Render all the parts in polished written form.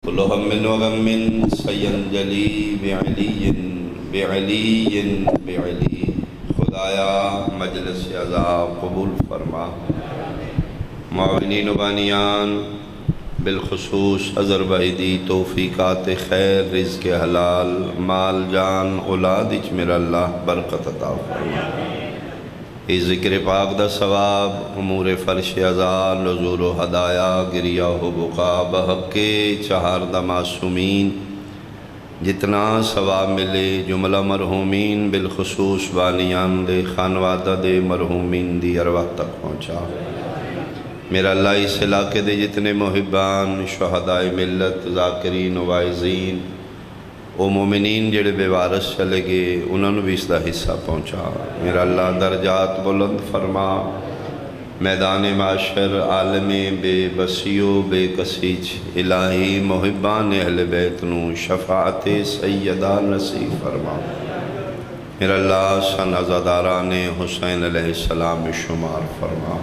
كل هم وغم سينجلي بعلي خدایا مجلس عزا قبول فرما. معاونین و بانیان بالخصوص اظہر بھائی توفیقات خیر، رزق حلال، مال جان اولاد اچ میرا اللہ برکت عطا فرما. ای ذکر پاک دا ثواب امور فرش عزا نزول و ہدایا گریہ و بقا بحق چہار دا معصومین جتنا ثواب ملے جملہ مرحومین بالخصوص بانیان دے خانوادہ دے مرحومین دی ارواح تک پہنچا. میرا اللہ اس علاقے دے جتنے محبان شہدائے ملت ذاکرین و واعظین او مومنین جڑے بے وارث چلے گئے انہوں بھی اس دا حصہ پہنچا. میرا اللہ درجات بلند فرما. میدان معاشر عالم بے بسیو بے کسیچ الہی محبان اہل بیت نو شفاعت سیدہ نصیب فرما. میرا اللہ سن عزاداران حسین علیہ السلام شمار فرما.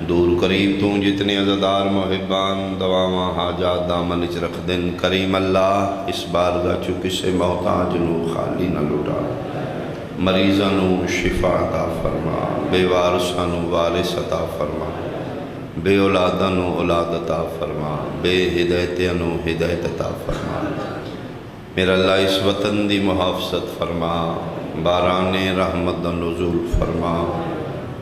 دور قریب تو جتنے عزادار محبان دواواں حاجات دامن اچ رکھ دن کریم اللہ اس بارگاہ چو کسے محتاج نو خالی نہ لٹا. مریضاں نو شفا عطا فرما. بے وارثاں نو وارث عطا فرما. بے اولاداں نو اولاد عطا فرما. بے ہدایتاں نو ہدایت عطا فرما. میرا اللہ اس وطن دی محافظت فرما. باران رحمت دا نزول فرما.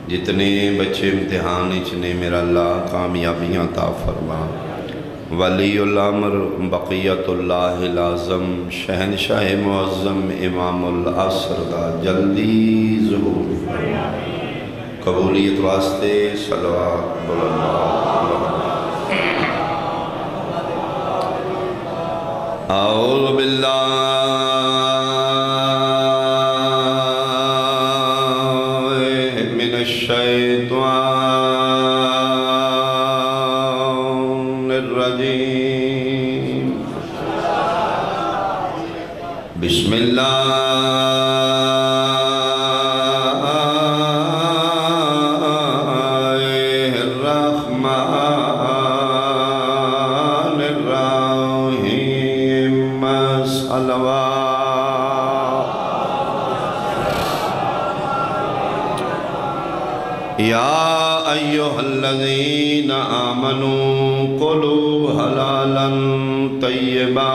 جتنے بچے امتحان اچنے میرا اللہ کامیابیاں عطا فرما. ولی الامر بقیت اللہ العظم شہنشاہ معظم امام العصر دا جلدی ظہور فرما. قبولیت واسطے صلوات بلند. اعوذ باللہ بسم اللہ الرحمن الرحیم. صلوات یا ایہا الذین آمنوا قلوا حلالا طیبا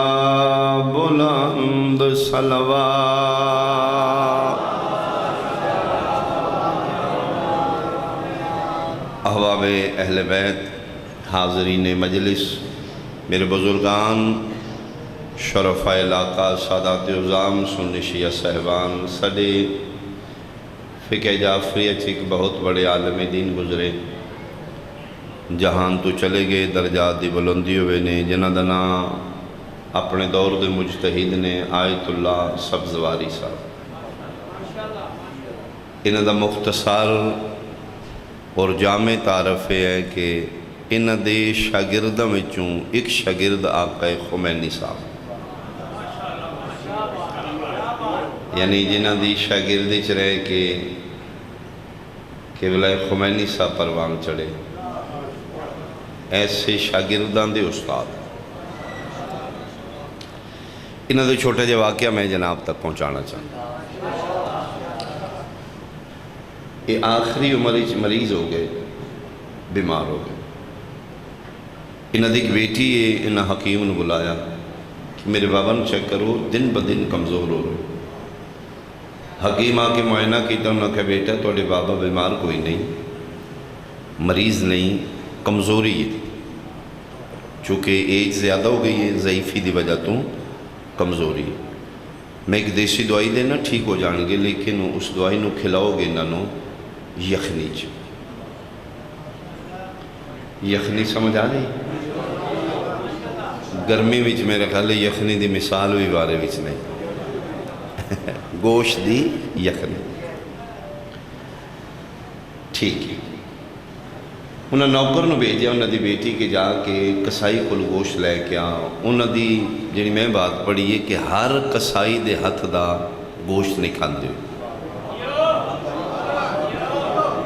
بلند صلوات. احباب اہل بیت، حاضرین مجلس، میرے بزرگان، شرفاء علاقہ، سادات عظام، سنی شیعہ صاحبان، سڈے فقہ جعفری ایک بہت بڑے عالم دین گزرے جہان تو چلے گئے درجات دی بلندی ہوئے نے جنہ دنا اپنے دور دے مجتہد نے آیت اللہ سبزواری صاحب. انہ دا مختصر اور جامع تعارف ہے کہ انہ دے شاگردہ میں چون ایک شاگرد آقا خمینی صاحب، یعنی جنہ دی شاگردی چ رہے کہ قبلہ خمینی صاحب پروان چڑھے، ایسے شاگردان دے استاد. انہوں نے چھوٹے جو واقعہ میں جناب تک پہنچانا چاہتا. یہ آخری عمر مریض ہو گئے، بیمار ہو گئے. انہوں نے ایک بیٹی ہے، انہوں حکیم نے بلایا کہ میرے بابا نے چیک کرو دن بدن کمزور ہو رہے. حکیم آ کے معائنہ کیتا، انہوں نے کہا بیٹا توڑے بابا بیمار کوئی نہیں، مریض نہیں، کمزوری ہے. چونکہ ایج زیادہ ہو گئی ہے، ضعیفی دی وجہ تو کمزوری. میں ایک دیسی دوائی دینا ٹھیک ہو جان گے، لیکن اس دوائی نو کھلاؤ گے نہ یخنی چ. یخنی سمجھ آ رہی؟ گرمی وچ میرے خیال یخنی دی مثال بھی بارے وچ نہیں. گوشت دی یخنی ٹھیک ہے. انہوں نے نوکر نو بھیجیا انہوں دی بیٹی کے جا کے کسائی کول گوشت لے کے آ. انہوں دی جنہی میں بات پڑھی ہے کہ ہر کسائی دے ہتھ دا گوشت نہیں کھاندے.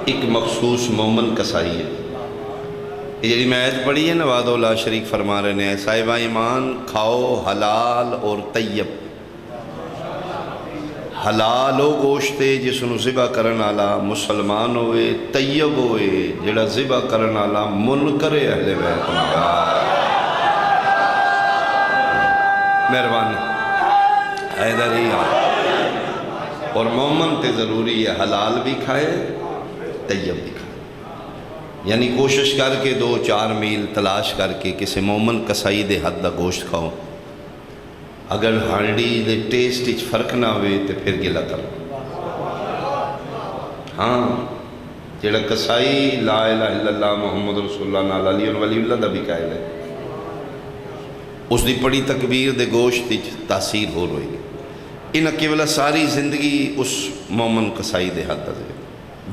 ایک مخصوص مومن کسائی ہے یہ جی میں آیت پڑھی ہے نا، وعدہ لا شریک فرما رہے ہیں صاحبہ ایمان کھاؤ حلال اور طیب۔ حلال ہو گوشتے جس نو ذبح کرن والا مسلمان ہوئے، طیب ہوئے جڑا ذبح کرن والا منکر اہل بیت ہوگا۔ مہربانی حیدر ہی اور مومن تے ضروری ہے حلال بھی کھائے طیب بھی کھائے، یعنی کوشش کر کے 2-4 میل تلاش کر کے کسی مومن کسائی دے حد دا گوشت کھاؤ، اگر ہانڈی دے ٹیسٹ اچ فرق نہ ہوئے تو پھر گلا کرو۔ ہاں جڑا کسائی لا الہ الا اللہ محمد رسول اللہ نال علی ولی اللہ دا بھی قائل ہے، اس دی پڑی تکبیر دے گوشت اچ تاثیر ہو رہی ہے۔ انہاں کیولا ساری زندگی اس مومن کسائی دے حد دا دے۔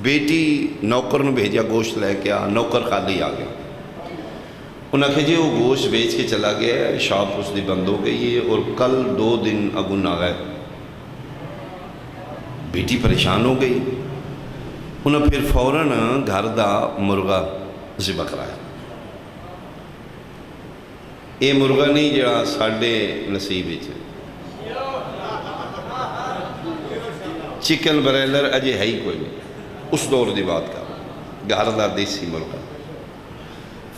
بیٹی نوکر نے بھیجا گوشت لے کے آ، نوکر خالی آ گیا، انہاں کہ جی وہ گوشت بیچ کے چلا گیا ہے، شاپ اس دی بند ہو گئی ہے اور کل 2 دن اگن آ گئے۔ بیٹی پریشان ہو گئی، انہاں پھر فوراً گھر دا مرغا ذبح کرایا۔ یہ مرغا نہیں جڑا ساڈے نصیب وچ چکن برائلر اجے ہے ہی کوئی نہیں، اس دور دی بات کر، گھر دا دیسی مرغا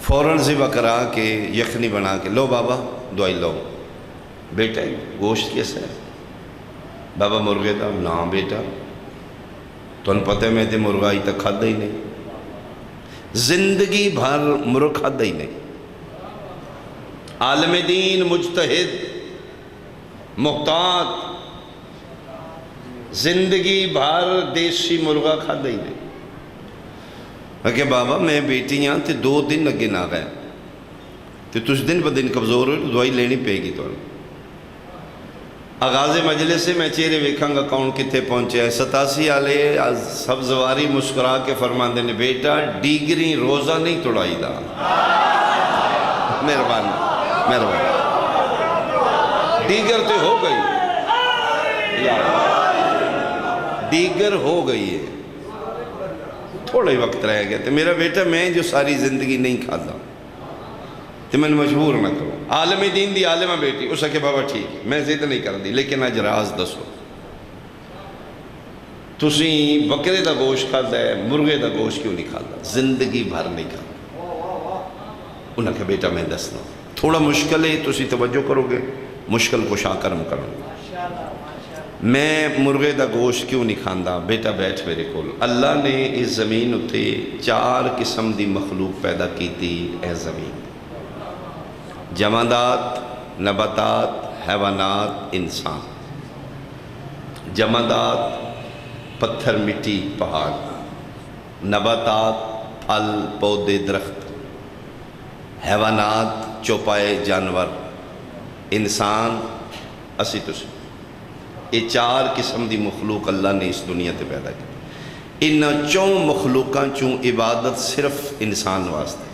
فوراً ذبح کرا کے یخنی بنا کے، لو بابا دوائی لو۔ بیٹا گوشت کیسا ہے بابا؟ مرغے دا۔ نا بیٹا تو ان پتہ میں تے مرغائی تک کھادا ہی نہیں، زندگی بھر مرغ کھادا ہی نہیں۔ عالم دین مجتہد محتاط، زندگی بھر دیسی مرغا کھادا ہی نہیں۔ میں کہ بابا میں بیٹی ہاں تے 2 دن اگے نہ گئے تے تُس دن بدن کمزور ہوئے تو دوائی لینی پے گی تو۔ آغاز مجلس سے میں چہرے ویکھاں گا کون کتے پہنچے ہیں۔ 87 آلے سبزواری مسکرا کے فرمان دینے، بیٹا ڈیگری روزہ نہیں توڑائی دا۔ مہربانی مہربانی، دیگر تے ہو گئی، دیگر ہو گئی ہے، تھوڑا ہی وقت رہ گیا تو میرا بیٹا میں جو ساری زندگی نہیں کھاتا تو میں مجبور نہ کروں۔ عالم دین دی عالمہ بیٹی اس کہ بابا ٹھیک میں زید نہیں کر دی، لیکن اج راز دسو تسی بکرے دا گوشت کھاتا ہے، مرغے دا گوشت کیوں نہیں کھاتا؟ زندگی بھر نہیں کھاتا۔ انہوں نے کہا بیٹا میں دسنا تھوڑا مشکل ہے، تسی توجہ کرو گے مشکل کو شاہ کرم کروں گے۔ میں مرغے دا گوشت کیوں نہیں کھاندا؟ بیٹا بیٹھ میرے کول۔ اللہ نے اس زمین اتے 4 قسم دی مخلوق پیدا کی تھی۔ اے زمین، جمادات، نباتات، حیوانات، انسان۔ جمادات پتھر مٹی پہاڑ، نباتات پھل پودے درخت، حیوانات چوپائے جانور، انسان اسی تسی۔ یہ 4 قسم دی مخلوق اللہ نے اس دنیا تے پیدا کی۔ ان 4 مخلوقاں چوں عبادت صرف انسان واسطے۔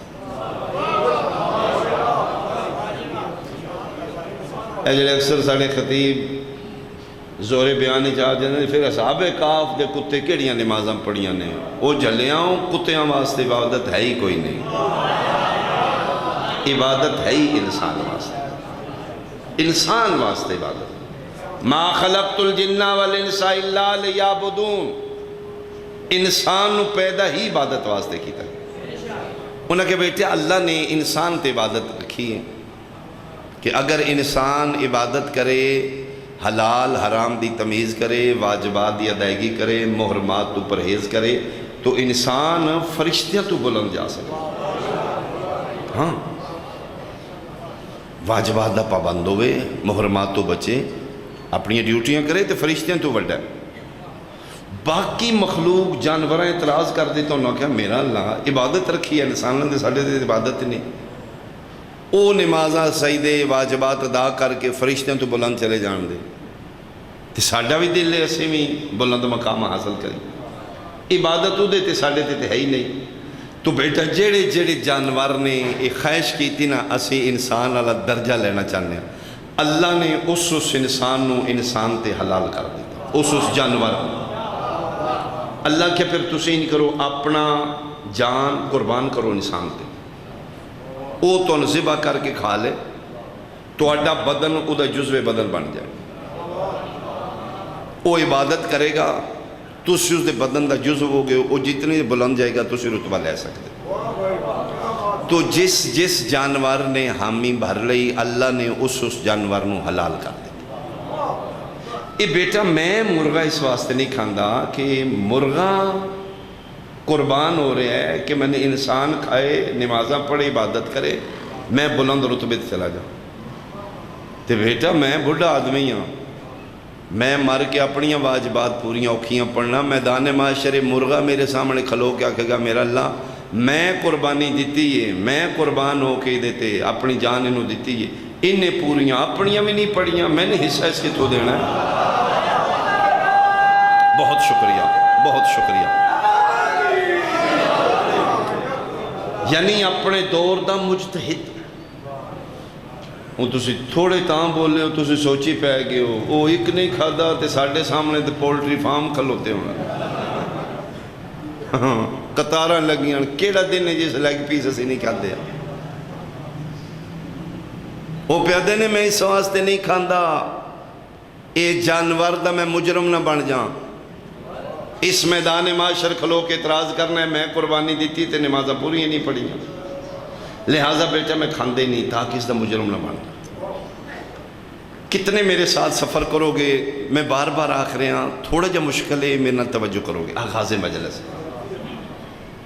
اے جڑے اکثر ساڑے خطیب زور بیان چاہ جانے پھر اصحاب کاف دے کتے کیڑیاں نمازاں پڑھیاں نے، وہ جھلیاں کتیاں واسطے عبادت ہے ہی کوئی نہیں، عبادت ہے ہی انسان واسطے، انسان واسطے عبادت۔ ما خلقت الجن والانس الا لیعبدون، انسان پیدا ہی عبادت واسطے کیتا ہے۔ انہوں نے بیٹے اللہ نے انسان تے عبادت رکھی ہے کہ اگر انسان عبادت کرے، حلال حرام دی تمیز کرے، واجبات دی ادائیگی کرے، محرمات تو پرہیز کرے تو انسان فرشتیاں تو بلند جا سکے۔ ہاں واجبات دا پابند ہوئے، محرمات تو بچے، اپنی ڈیوٹیاں کرے تو فرشتیاں تو بڑھا ہے۔ باقی مخلوق جانوراں اعتراض کر دیتا انہوں نے کہا میرا اللہ عبادت رکھی ہے انسانوں نے ساڑھے دے عبادت نہیں، او نمازاں سجدے واجبات ادا کر کے فرشتیاں تو بلند چلے جان دے تو ساڑھا بھی دل ہے اسے بھی بلند مقام حاصل کریں، عبادت دے تے ساڑھے تے ہے ہی نہیں۔ تو بیٹا جڑے جڑے جانور نے ایک خواہش کی تھی نا اسی انسان والا درجہ لینا چاہنے ہیں، اللہ نے اس انسان نو انسان تے حلال کر دیتا، اس جانور اللہ کے پھر تسین کرو اپنا جان قربان کرو انسان تے، وہ تمہیں ذبح کر کے کھا لے تو اڈا بدن وہ جزو بدن بن جائے. وہ عبادت کرے گا تسی اس دے بدن دا جزو ہو گئے وہ جتنی بلند جائے گا تسی رتبہ لے سکتے. تو جس جانور نے حامی بھر لئی اللہ نے اس جانور نو حلال کر دیا. اے بیٹا میں مرغا اس واسطے نہیں کھاندا کہ مرغا قربان ہو رہا ہے کہ میں نے انسان کھائے نمازاں پڑھے عبادت کرے میں بلند رتبے چلا جاؤں. تو بیٹا میں بڑھا آدمی ہوں میں مر کے اپنی واجبات پوریاں اوکھیاں پڑھنا میدان معاشرے مرغا میرے سامنے کھلو کے آکھے گا میرا اللہ میں قربانی دیتی ہے میں قربان ہو کے دیتے اپنی جان انہوں دیتی ہے انہیں پوریاں اپنیاں بھی نہیں پڑھیاں میں نے حصہ اس کے تو دینا ہے. بہت شکریہ بہت شکریہ. یعنی اپنے دور دا مجتہد وہ تسی تھوڑے تاں بولے ہو تسی سوچی پہ گئے ہو وہ ایک نہیں کھادا تے ساڑھے سامنے تے پولٹری فارم کھلوتے ہونا قطاراں لگیاں کیڑا دن ہے جس لیگ پیس اسی نہیں کھاتے ہیں. وہ پیادے نے میں اس واسطے نہیں کھاندا اے جانور دا میں مجرم نہ بن جاں اس میدان معاشر کھلو کے اعتراض کرنا ہے میں قربانی دیتی تے نمازہ پوری ہی نہیں پڑھی لہٰذا بیٹا میں کھاندے نہیں تاکہ اس دا مجرم نہ بن. کتنے میرے ساتھ سفر کرو گے میں بار بار آکھ رہے ہیں تھوڑا جا مشکل ہے میرے نہ توجہ کرو گے. آغاز مجلس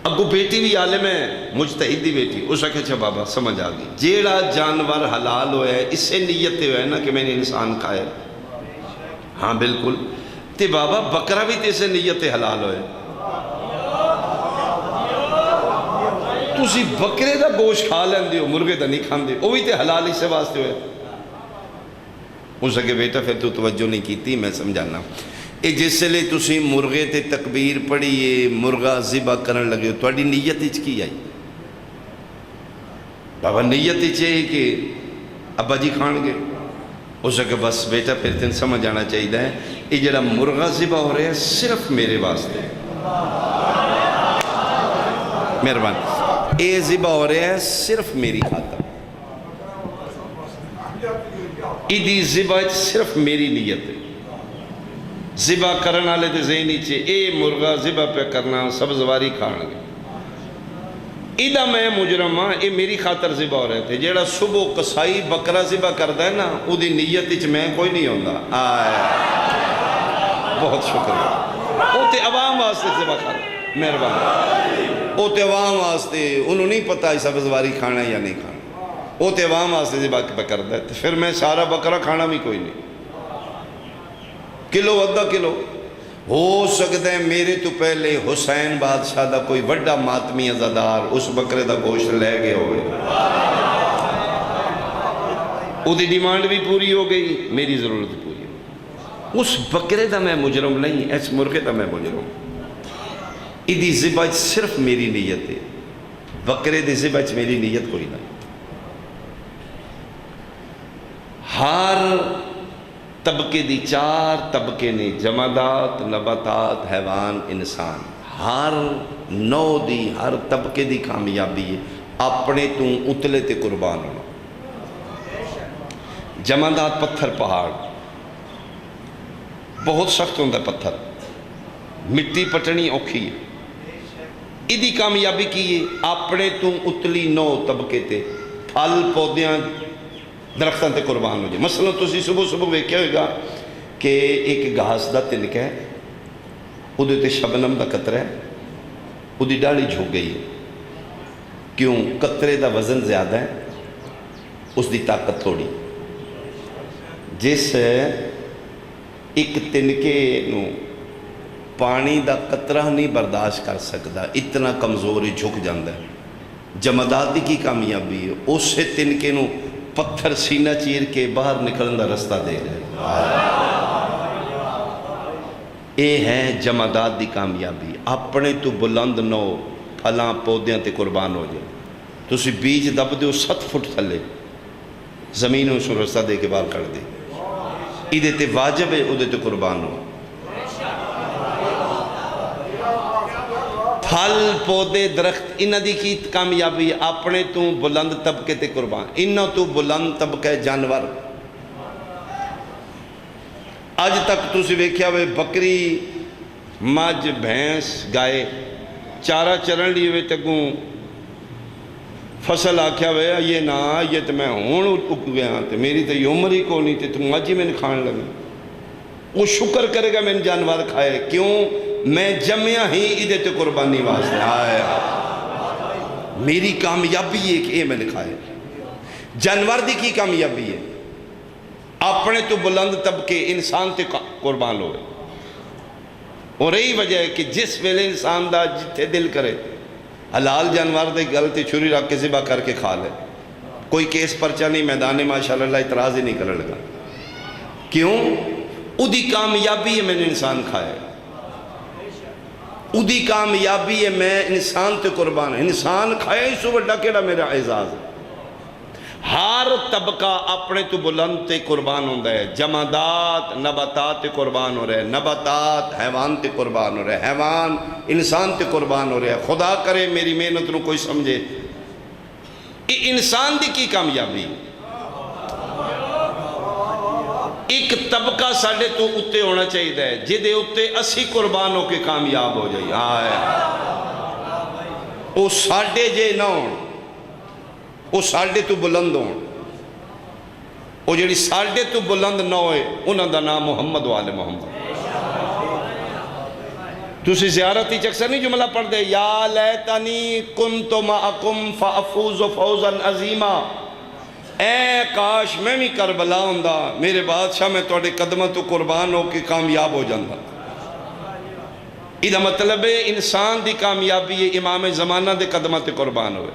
اگو بیٹی بھی عالم ہے مجتہد دی بیٹی اس وقت اچھا بابا سمجھ آگئی جیڑا جانور حلال ہوئے ہے اس سے نیت ہوئے نا کہ میں نے انسان کھائے. ہاں بالکل تے بابا بکرا بھی تے سے نیت حلال ہوئے تسی بکرے دا گوشت کھا لیندے ہو مرغے دا نہیں کھاندے وہ بھی تے حلال اس سے واسطے ہوئے. اس کے بیٹا پھر تو توجہ نہیں کیتی میں سمجھانا اے جس لئے تسی مرغے تے تکبیر پڑھیے مرغا ذبح کرن لگے ہو تواڈی نیت اچ کی آئی بابا نیت اچ ہے کہ ابا جی کھان گے اس کے بس بیٹا پھر تین سمجھ آنا چاہیے ہے یہ جڑا مرغا ذبح ہو رہا ہے صرف میرے واسطے مہربان یہ ذبح ہو رہا ہے صرف میری خاطر ایدی ذبح صرف میری نیت ہے. ذبح کرن والے تے ذہنی چے اے مرغا ذبح پہ کرنا سبزواری کھان گے ایدہ میں مجرم ہاں اے میری خاطر ذبح ہو رہے تھے جیڑا صبح قصائی بکرا ذبح کردا ہے نا او دی نیت وچ میں کوئی نہیں ہوندا. بہت شکریہ. او تے عوام واسطے ذبح کردا مہربان او تے عوام واسطے انہوں نہیں پتہ سبزواری کھانا ہے یا نہیں کھانا وہ تے عوام واسطے ذبح پہ کردا ہے پھر میں سارا بکرا کھانا بھی کوئی نہیں کلو ادھا کلو ہو سکتا ہے میرے تو پہلے حسین بادشاہ دا کوئی وڈا ماتمی عزادار اس بکرے دا گوشت لے گئے ہوئے وہ دی ڈیمانڈ بھی پوری ہو گئی میری ضرورت پوری ہو اس بکرے دا میں مجرم نہیں اس مرغے دا میں مجرم ایدی ذبح صرف میری نیت ہے بکرے دی ذبح میری نیت کوئی نہیں. ہر طبقے دی چار طبقے نے جمادات نباتات حیوان انسان ہر نو دی ہر طبقے دی کامیابی ہے اپنے تو اتلے تے قربان ہونا. جمادات پتھر پہاڑ بہت سخت ہوتا ہے پتھر مٹی پٹنی اوکھی ہے ایدی کامیابی کی ہے اپنے تو اتلی نو طبقے تے پھل پودیاں درختان تے قربان ہو جائے. مثلا تسی صبح صبح ویکھیا ہوئے گا کہ ایک گھاس دا تنکا ہے او دے تے شبنم دا قطرہ ہے او دی ڈالی جھک گئی ہے کیوں قطرے دا وزن زیادہ ہے اس دی طاقت تھوڑی جس ایک تنکے نو پانی دا قطرہ نہیں برداشت کر سکتا اتنا کمزوری جھک جاندہ ہے. جمادات دی کی کامیابی ہے اس سے تنکے نو پتھر سینہ چیر کے باہر نکلن دا رستہ دے رہے اے ہے جمادات دی کامیابی اپنے تو بلند نو پھلاں پودیاں تے قربان ہو جائے تسی بیج دب دے 7 فٹ تھلے زمینوں سے رستہ دے کے باہر کر دے ایدے تے واجب ہے ادے تے قربان ہو. پھل پودے درخت انہ دی کی کامیابی اپنے تو بلند طبقے تے قربان انہ تو بلند طبقے جانور اج تک تسی ویکھیا ہوئے بکری مجھ بھینس گائے چارہ چرن لیے ہوئے تکوں فصل آکھیا ہوئے یہ نہ یہ تو میں ہون اک گیا تے میری تو یہ عمر ہی کو نہیں تے تم مجھ ہی میں کھان لگا وہ شکر کرے گا میں نے جانور کھائے کیوں میں جمعہ ہی ادھے تے قربانی واسطے آیا میری کامیابی ہے کہ یہ میں نے کھائے جانور دی کی کامیابی ہے اپنے تو بلند طبقے انسان تے قربان ہوئے اور یہی وجہ ہے کہ جس ویلے انسان دا جتھے دل کرے حلال جانور دے غلطی چھری رکھ کے ذبح کر کے کھا لے کوئی کیس پرچہ نہیں میدان ماشاءاللہ اعتراض ہی نہیں کرنے لگا کیوں ادھی کامیابی ہے میں نے انسان کھائے ادھی کامیابی ہے میں انسان تے قربان ہے انسان کھائے اس وڈا کیڑا میرا اعزاز ہے ہر طبقہ اپنے تو بلند تے قربان ہوندہ ہے جمادات نباتات تے قربان ہو رہے نباتات حیوان تے قربان ہو رہے حیوان انسان تے قربان ہو رہے خدا کرے میری محنت نو کوئی سمجھے انسان دی کی کامیابی ایک طبقہ ساڑھے تو اتے ہونا چاہیے ہے جدے اتے اسی قربان ہو کے کامیاب ہو جائے آئے او ساڑھے جے نہ ہوں وہ ساڑھے تو بلند ہوں وہ جڑی ساڑھے تو بلند نہ ہوئے انہاں دا نام محمد والے محمد تُسی زیارتی چکسر نہیں جملہ پڑھ دے یا لیتنی کنت معکم فافوز فوزا عظیما اے کاش میں بھی کربلا ہوندہ میرے بادشاہ میں توڑے قدمہ تو قربان ہو کے کامیاب ہو جاندہ ادھا مطلب ہے انسان دی کامیابی ہے امام زمانہ دے قدمہ تے قربان ہوئے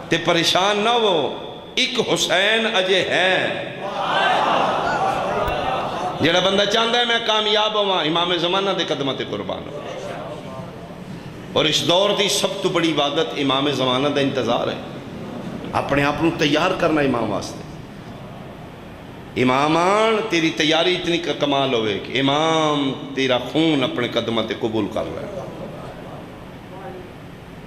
تے پریشان نہ ہو ایک حسین اجے ہے جڑا بندہ چاہتا ہے میں کامیاب ہوا امام زمانہ دے قدمہ تے قربان ہو اور اس دور دی سب تو بڑی عبادت امام زمانہ دا انتظار ہے اپنے آپ کو تیار کرنا امام واسطے امامان تیری تیاری اتنی کمال ہوئے کہ امام تیرا خون اپنے قدمہ تے قبول کر رہا ہے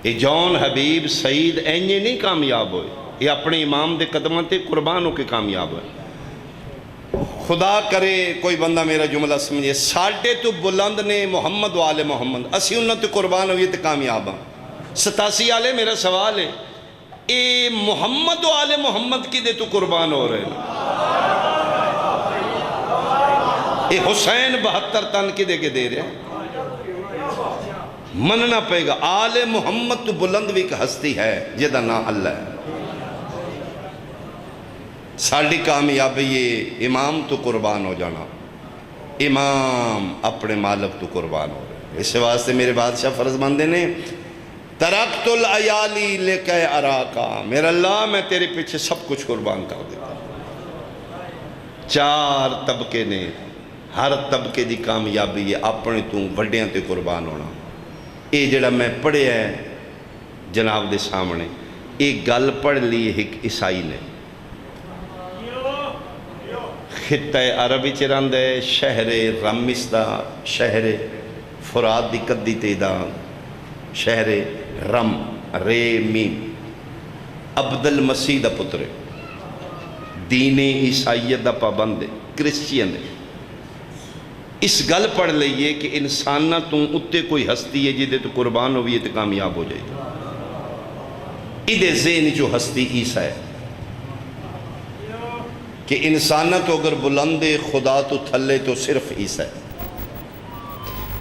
یہ جون حبیب سعید اینجے نہیں کامیاب ہوئے یہ اپنے امام دے قدمہ تے قربان ہو کے کامیاب ہوئے خدا کرے کوئی بندہ میرا جملہ سمجھے ساڑھے تو بلند نے محمد والے محمد اسی انہوں تے قربان ہوئے تے کامیاب ہیں 87 والے میرا سوال ہے اے محمد والے محمد کی دے تو قربان ہو رہے ہیں اے حسین 72 تن کی دے کے دے رہے ہیں مننا پے گا آل محمد تو بلند بھی ایک ہستی ہے جدہ نا اللہ ہے ساڑھی کامیابی یہ امام تو قربان ہو جانا امام اپنے مالک تو قربان ہو رہے اس واسطے میرے بادشاہ فرض مندے نے ترکت العیالی لکے اراکا میرا اللہ میں تیرے پیچھے سب کچھ قربان کر دیتا 4 طبقے نے ہر طبقے دی کامیابی ہے اپنے تو وڈیاں تے قربان ہونا یہ جڑا میں پڑھے ہے جناب دے سامنے ایک گل پڑھ لی ایک عیسائی نے خطہ عربی چرند ہے شہر رمس دا شہر فرات دی قدی تیدا شہر رم رے میم عبد المسیح دا پترے دین عیسائیت دا پابند ہے کرسچین ہے اس گل پڑھ لئیے کہ انسانہ تو اتے کوئی ہستی ہے جدے تو قربان ہوئی تو کامیاب ہو جائے گا ادھے ذہن جو ہستی عیسیٰ ہے کہ انسانہ تو اگر بلندے خدا تو تھلے تو صرف عیسیٰ ہے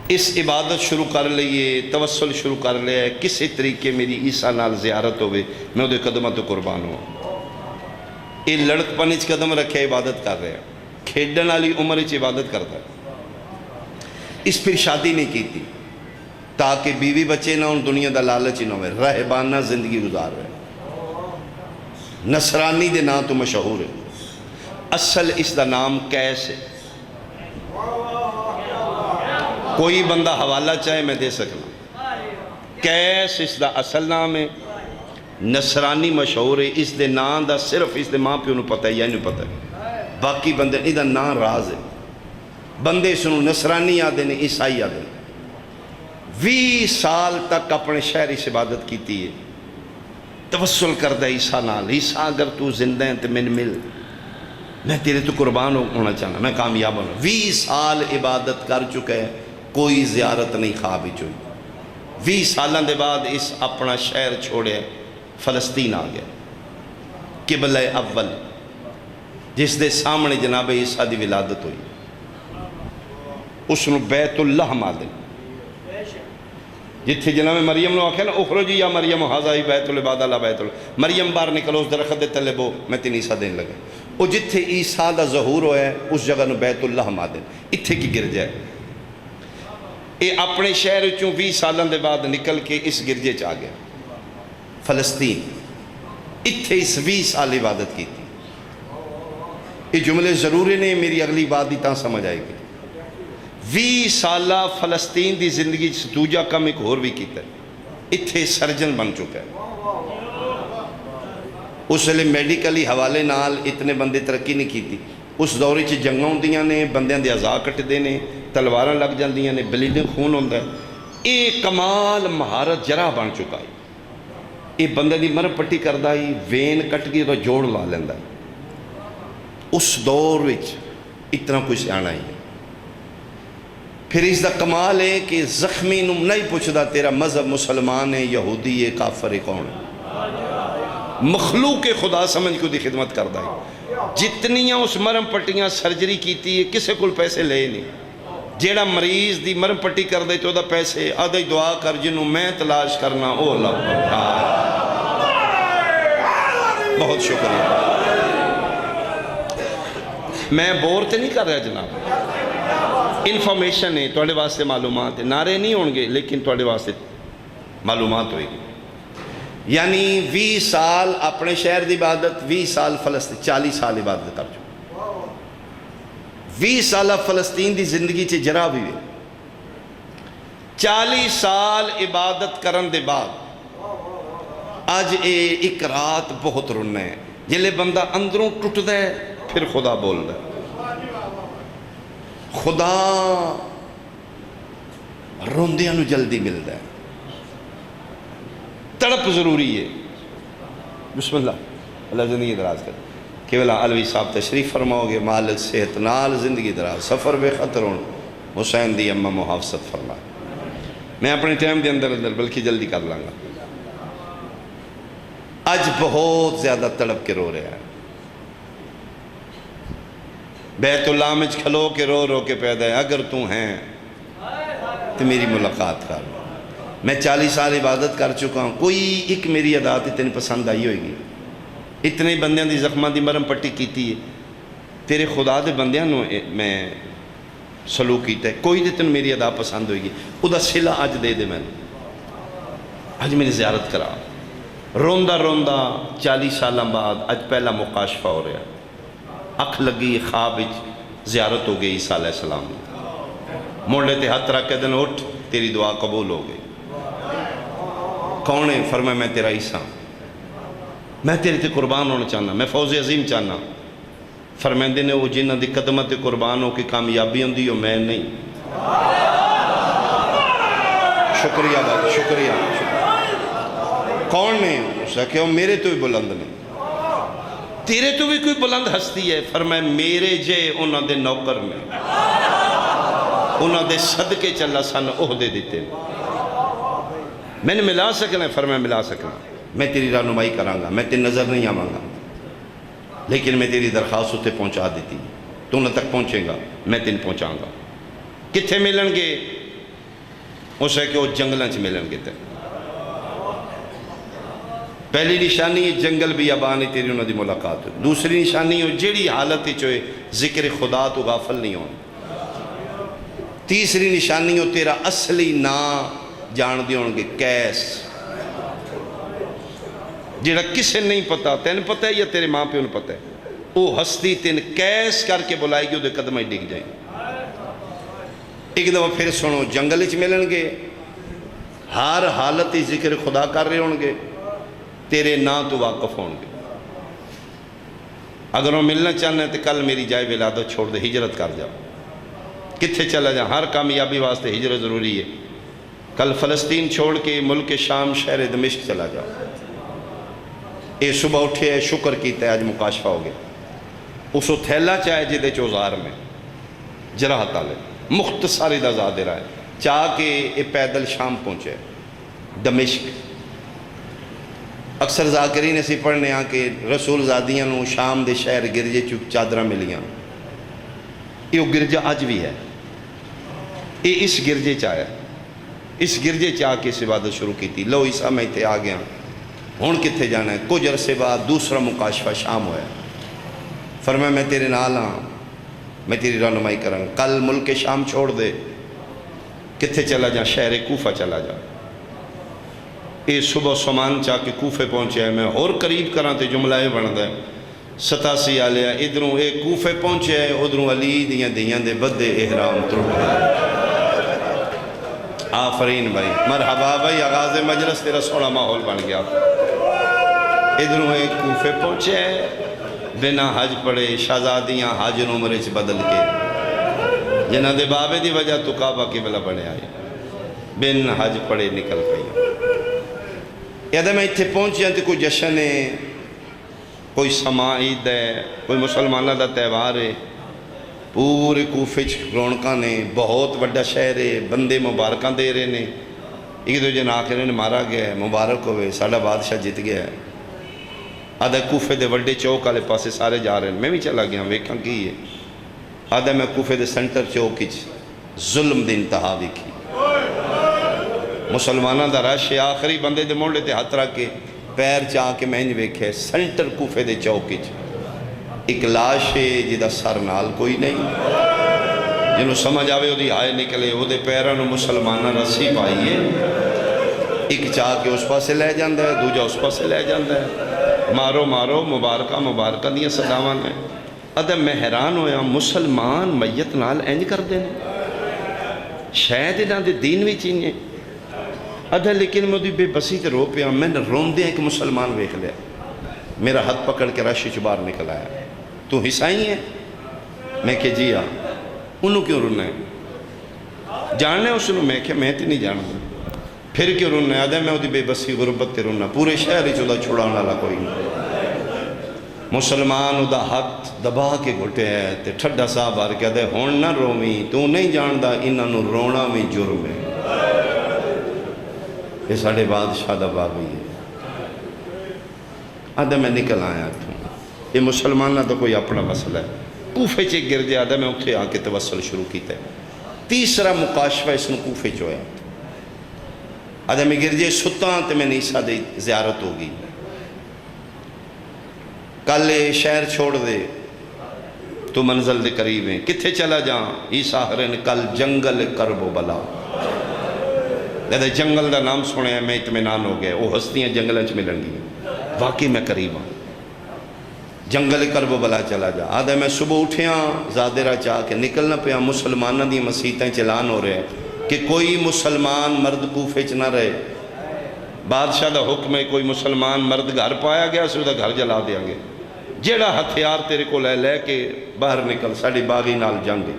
اس عبادت شروع کر لئیے توسل شروع کر لئے کسی طریقے میری عیسیٰ نال زیارت ہوئے میں ادھے قدمہ تو قربان ہوں یہ لڑک پنچ قدم رکھے عبادت کر رہے ہیں کھیڈن والی عمر اچ عبادت کرتا ہے اس پھر شادی نہیں کی تھی تاکہ بیوی بچے نہ ان دنیا دا لالچ نہ ہوئے رہبانہ زندگی گزار رہے نصرانی دے نام تو مشہور ہے اصل اس دا نام کیس ہے کوئی بندہ حوالہ چاہے میں دے سکنا کیس اس دا اصل نام ہے نصرانی مشہور ہے اس دے نام دا صرف اس دے ماں پہ انہوں پتہ ہے یا نہیں پتہ ہے باقی بندے نہیں دا نام راز ہے بندے سنو نصرانی آدھے نے عیسائی آدھے 20 سال تک اپنے شہر اس عبادت کیتی ہے، توسل کردہ عیسیٰ نال، عیسیٰ اگر تو زندہ ہے تو میں مل، میں تیرے تو قربان ہونا چاہنا، میں کامیاب ہونا۔ 20 سال عبادت کر چکا ہے، کوئی زیارت نہیں خواب وچ ہوئی۔ 20 سالوں دے بعد اس اپنا شہر چھوڑے فلسطین آ گیا، قبلہ اول جس دے سامنے جناب عیسیٰ دی ولادت ہوئی، اس نو بیت اللہ مادن، جتھے جناب مریم نو آکھیا نا اخرجی یا مریم ھذا بیت العبادہ لا بیت اللہ، مریم باہر نکلو اس درخت دے تلے بو، میں تین عیسیٰ دین لگا۔ وہ جتھے عیسیٰ دا ظہور ہویا ہے اس جگہ نو بیت اللہ مادن، اتھے کی گرجا ہے۔ یہ اپنے شہر چوں 20 سالوں دے بعد نکل کے اس گرجے چ آ گیا فلسطین، اتھے اس 20 سال عبادت کی تھی۔ یہ جملے ضروری نے، میری اگلی بات ہی تاں سمجھ آئے گی۔ 20 سالہ فلسطین دی زندگی دوجا کم ایک اور بھی کیتا ہے، اتھے سرجن بن چکا ہے۔ اس لئے میڈیکلی حوالے نال اتنے بندے ترقی نہیں کی تھی۔ اس دورے چ جنگاں ہوندیاں نے، بندیاں دے اعضاء کٹدے نے، تلواراں لگ جاندیاں نے، بلیڈنگ خون ہوندا ہے۔ یہ کمال مہارت جرا بن چکا ہے۔ یہ بندے دی مرم پٹی کردہ ہی وین کٹ گئی تو جوڑ لا لیندا ہے۔ اس دور وچ اتنا کوئی سیانا ہی ہے۔ پھر اس دا کمال ہے کہ زخمی نو نہیں پوچھدا تیرا مذہب مسلمان ہے، یہودی ہے، کافر ہے، کون ہے، مخلوق خدا سمجھ کو دی خدمت کردہ ہے۔ جتنیاں اس مرم پٹیاں سرجری کیتی ہے کسے کل پیسے لے نہیں، جیڑا مریض دی مرم پٹی کر دے تو دا پیسے آدھا دعا کر جنہوں میں تلاش کرنا او اللہ بہت شکریہ۔ میں بور تے نہیں کر رہا جناب، انفارمیشن ہے توڑے واسطے، معلومات ہے، نعرے نہیں ہونگے لیکن توڑے واسطے معلومات ہوئے گی۔ یعنی 20 سال اپنے شہر دی عبادت، 20 سال فلسطین، 40 سال عبادت کر چکا۔ 20 سالہ فلسطین دی زندگی چے جرا بھی ہوئے، 40 سال عبادت کرن دے بعد آج ایک رات بہت رننا ہے، جلے بندہ اندروں ٹوٹ دے پھر خدا بول دے۔ خدا روندیاں نو جلدی مل دے، تڑپ ضروری ہے۔ بسم اللہ، اللہ زندگی دراز کر۔ کیولا علوی صاحب تشریف فرماؤ گے، مالک صحت نال زندگی دراز، سفر بے خطر ہون، حسین دی امہ محافظت فرما۔ میں اپنے ٹائم دے اندر بلکہ جلدی کر لوں گا۔ آج بہت زیادہ تڑپ کے رو رہے ہیں، بیت اللہ میں کھلو کے رو رو کے پیدا ہے، اگر تو ہیں تو میری ملاقات کر۔ میں 40 سال عبادت کر چکا ہوں، کوئی ایک میری عادت اتنی پسند آئی ہوئے گی، اتنے بندیاں دی زخماں دی مرم پٹی کیتی ہے، تیرے خدا دے بندیاں نو میں سلوک کیتا ہے، کوئی دے تن میری ادا پسند ہوئے گی، او دا صلہ آج دے دے میں نے، آج میری زیارت کرا۔ روندہ روندہ 40 سالہ بعد آج پہلا مقاشفہ ہو رہا ہے، اکھ لگی خواب زیارت ہو گئی عیسیٰ علیہ السلام، موڑے تے ہاتھ رکھ کے دن اٹھ تیری دعا قبول ہو گئی۔ کون ہے؟ فرمایا میں تیرا عیسیٰ، میں تیرے تے قربان ہونا چاہنا، میں فوز عظیم چاہنا۔ فرمائندے نے وہ جنہ دی قدمت قربان ہو کے کامیابی ہوں دی ہو، میں نہیں۔ شکریہ بات، شکریہ۔ کون نے؟ اس نے کہا میرے تو بھی بلند نہیں، تیرے تو بھی کوئی بلند ہستی ہے۔ فرمایا میرے جے انہاں دے نوکر میں، انہاں دے صدقے چلا سن عہدے دیتے، میں نے ملا سکنا ہے۔ فرمایا ملا سکنا، میں تیری رہنمائی کراں گا، میں تیری نظر نہیں آواں گا، لیکن میں تیری درخواست تے پہنچا دیتی، تو نہ تک پہنچے گا میں تین پہنچاں گا۔ کتھے ملن گے؟ اسے کہ وہ جنگلاں چ ملن گے۔ پہلی نشانی جنگل بھی ابانی تیری انہوں دی ملاقات ہو، دوسری نشانی ہو جیڑی حالت چوئے ذکر خدا تو غافل نہیں ہو، تیسری نشانی ہو تیرا اصلی نا جان دی ہونگے کیس، جیڑا کسے نہیں پتا، تین پتا ہے یا تیرے ماں پہ انہوں پتا ہے، وہ ہستی تین کیس کر کے بلائے گی، وہ دے قدمہ ہی ڈگ جائیں۔ ایک دفعہ پھر سنو جنگل چ ملن گے، ہر حالت ہی ذکر خدا کر رہے ہونگے، تیرے نا تو واقف ہونگے۔ اگر وہ ملنا چاہنا ہے تو کل میری جائے ولادت چھوڑ دے، ہجرت کر جاؤ، کتھے چلا جا، ہر کامیابی واسطے ہجرت ضروری ہے۔ کل فلسطین چھوڑ کے ملک شام شہر دمشق چلا جاؤ. اے صبح اٹھے ہے شکر کیتا ہے آج مکاشفہ ہو گیا. اس کو تھیلا چاہے جدے چوزار میں جراحت آلے مختصری دا زادر آئے چاہ کے اے پیدل شام پہنچے دمشق. اکثر ذاکرین اسی پڑھنے آ کے رسول زادیاں نو شام دے شہر گرجے چک چادرہ ملیاں. یہ گرجہ آج بھی ہے. یہ اس گرجے چاہے اس گرجے چاہ کے اس عبادت شروع کی تھی. لو عیسیٰ میں تے آ گیا ہون کتھے جانا ہے. کچھ عرصے بعد دوسرا مکاشفہ شام ہویا. فرمایا میں تیرے نال ہاں میں تیری رہنمائی کرن. کل ملک شام چھوڑ دے کتھے چلا جا شہر کوفہ چلا جا. اے صبح سامان چاہ کے کوفے پہنچے ہیں. میں اور قریب کراں تے جملہ یہ بندا ہے 87 آلیا ادھروں اے کوفے پہنچے ہیں ادھروں علی دیاں دیاں دے بدے احرام ترک گئے. آفرین بھائی مرحبا بھائی آغاز مجلس تیرا سونا ماحول بن گیا. ادھروں اے کوفے پہنچے ہیں بنا حج پڑے شہزادیاں حج نمرے چ بدل کے جنہ دے بابے دی وجہ تو کعبہ قبلہ بنے آئی بن حج پڑے نکل گئی. یاد ہے میں اتھے پہنچے ہیں تو کوئی جشن ہے کوئی سما عید ہے کوئی مسلمانہ دا تہوار ہے. پورے کوفے رونقاں نے بہت وڈا شہر ہے بندے مبارکاں دے رہے نے. ایک دو جن آخر نے مارا گیا ہے مبارک ہوئے ساڑھا بادشاہ جت گیا ہے. آدھا کوفے دے وڈے چوک والے پاسے سارے جا رہے ہیں. میں بھی چلا گیا ویکھاں کی ہے. آدھا میں کوفے دے سنٹر چوک ظلم دی انتہا ویکھی. مسلمانہ دا رش آخری بندے دے مونڈے تے ہاتھ رکھ کے پیر چاہ کے میں نہیں ویکھے سنٹر کوفے دے چوک ایک لاش ہے جدہ سر نال کوئی نہیں. جنہوں سمجھ آوے وہ دی آئے نکلے وہ دے پیرانو مسلمانہ رسی پائیے. ایک چاہ کے اس پاسے لے جاندہ ہے دوجہ اس پاسے لے جاندہ ہے. مارو مارو مبارکہ مبارکہ دیاں صداوان ہے. ادھا میں حیران ہویا مسلمان میت نال اینج کر دینے شاید انہاں دے دین بھی چینئے. ادھا لیکن میں دی بے بسی تے رو پیا میں نے روم دیا ایک مسلمان ویکھ لیا. میرا ہاتھ پکڑ کے راشی چبار نکل آیا. تو حسائی ہے میں کہ جی ہاں. انہوں کیوں رونا ہے جاننے اس نے میں کہ میں تے نہیں جاننا پھر کیوں رونا ہے. ادھا میں دی بے بسی غربت تے رونا پورے شہر چودہ چھوڑانا لا کوئی نہیں. مسلمان ادا ہاتھ دبا کے گھٹے ہے تے ٹھڈا صاحب آر کے ادھے ہون نہ رومی تو نہیں جاندہ انہاں نو رونا میں جرم ہے. یہ ساڑھے بادشاہ دا بابی ہے. آدھا میں نکل آیا تھوں یہ مسلمانہ تو کوئی اپنا مسئلہ ہے. کوفے چے گر جائے آدھا میں اتھے آ کے توسل شروع کیتا ہے. تیسرا مکاشفہ اس نے کوفے چویا. آدھا میں گر جائے ستاں تے میں عیسیٰ دے زیارت ہوگی. کل شہر چھوڑ دے تو منزل دے قریب ہیں کتھے چلا جاں. عیسیٰ ہرن کل جنگل کرب و بلا. لہذا جنگل دا نام سنے ہیں میں اطمینان ہو گیا وہ ہستیاں جنگلیں چ ملن گی. واقعی میں قریب ہوں. جنگل کرب و بلا چلا جا. آدھا میں صبح اٹھیاں زادرہ چاہ کے نکلنا پیا مسلمانہ دی مسیحتیں چلان ہو رہے ہیں کہ کوئی مسلمان مرد کوفے چ نہ رہے. بادشاہ دا حکم ہے کوئی مسلمان مرد گھر پایا گیا سو دا گھر جلا دیا گے. جیڑا ہتھیار تیرے کو لے کے باہر نکل ساڑی باغی نال جنگ.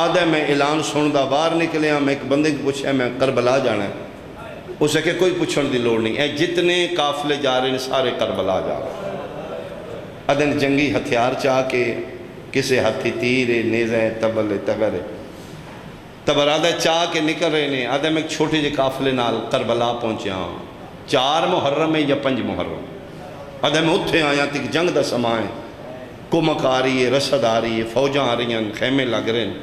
آدھا میں اعلان سندہ باہر نکلے ہیں میں ایک بندے کو پوچھا میں کربلا جانا ہے. اسے کہ کوئی پوچھن دی لوڑ نہیں ہے جتنے قافلے جا رہے ہیں سارے کربلا جا رہے ہیں. ادھن جنگی ہتھیار چاہ کے کسے ہتھی تیرے نیزیں تبلے تغرے تبر آدھا چاہ کے نکل رہے ہیں. آدھا میں ایک چھوٹے جے قافلے نال کربلا پہنچے ہاں 4 محرم ہے یا 5 محرم. آدھا میں اتھے آیا تک جنگ دا سمائیں کمک آ رہی ہے رسد آ رہی ہے فوجاں آ رہی ہیں خیمے لگ رہے ہیں.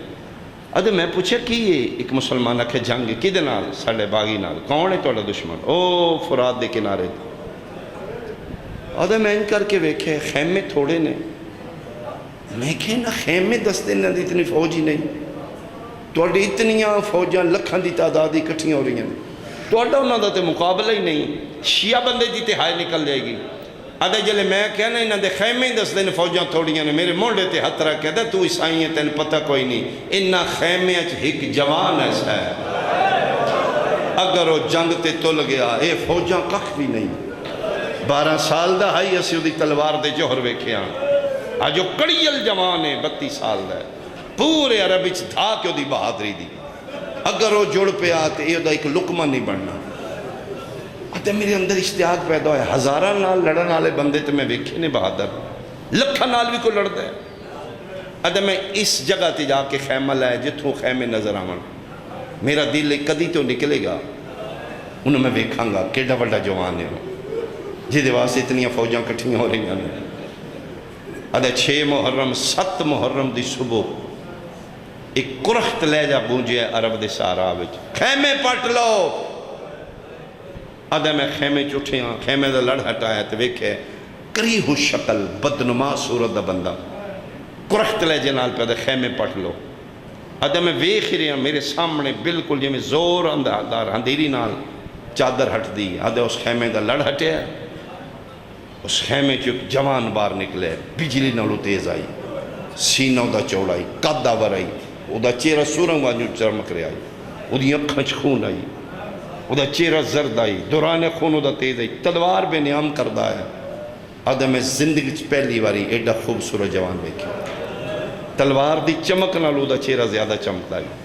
ادھے میں پوچھا کی یہ ایک مسلمان رکھے جنگ ہے کدے نال ساڑھے باغی نال کون ہے توڑا دشمن او فرات دے کنارے تھے. ادھے میں ان کر کے ویکھے خیمے تھوڑے نے میں کہے نا خیمے دستے نہ دی اتنی فوجی نہیں توڑی اتنیاں فوجاں لکھاں دی تعدادی کٹھیاں ہو رہی ہیں توڑا انہوں دا تے مقابلہ ہی نہیں. شیعہ بندے دی تہائی نکل جائے گی. ادھے جلے میں کہنا انہوں دے خیمے ہی دس دے فوجاں تھوڑیاں نے میرے مونڈے تے ہتھ رکھ کے دے تو عیسائی ہیں تین پتہ کوئی نہیں. انہاں خیمے اچھ ایک جوان ایسا ہے اگر وہ جنگ تے تل گیا اے فوجاں کخ بھی نہیں. 12 سال دا ہائی اسی دی تلوار دے جوہر ویکھے ہاں. آجو کڑیل جوان ہے 32 سال دا ہے پورے عرب اچھ دھا کے دی بہادری دی. اگر وہ جڑ پیا تو یہ ایک لقمہ نہیں بننا. تے میرے اندر اشتیاق پیدا ہویا. ہزاراں نال لڑن والے بندے تے میں ویکھے نے بہادر, لکھاں نال بھی کوئی لڑدا ہے. ادھے میں اس جگہ تے جا کے خیمہ لائے جتھوں خیمے نظر آون, میرا دل کدی تو نکلے گا انہوں میں ویکھاں گا کیڑا بڑا جوان ہے جہدے واسطے اتنی فوجاں کٹھیاں ہو رہی ہیں. ادھے 6 محرم 7 محرم دی صبح ایک کرخت لہجہ گونجے عرب دے صحرا وچ, خیمے پٹ لو. ادھے میں خیمے چٹھیاں خیمے دا لڑ ہٹایا تے ویکھے کریح شکل بدنما صورت دا بندہ کرخت لہجے نال پہ دے خیمے پٹ لو. ادھے میں ویکھ رہا میرے سامنے بالکل جی میں زور اندار اندھیری نال چادر ہٹ دی. ادھے اس خیمے دا لڑ ہٹیا, اس خیمے چ ایک جوان باہر نکلے, بجلی نالوں تیز آئی, سینہ دا چوڑائی, قد آور آئی, او دا چہرہ سورنگ وانجو چمک رہا آئی, او دی اکھاں چ خون آئی, او دا چہرہ زرد آئی, دوران خون او دا تیز آئی, تلوار بے نیام کردہ ہے. ادھے میں زندگی چ پہلی واری ایڈا خوبصورت جوان ویکھیا, تلوار دی چمک نال او دا چہرہ زیادہ چمکتا ہے.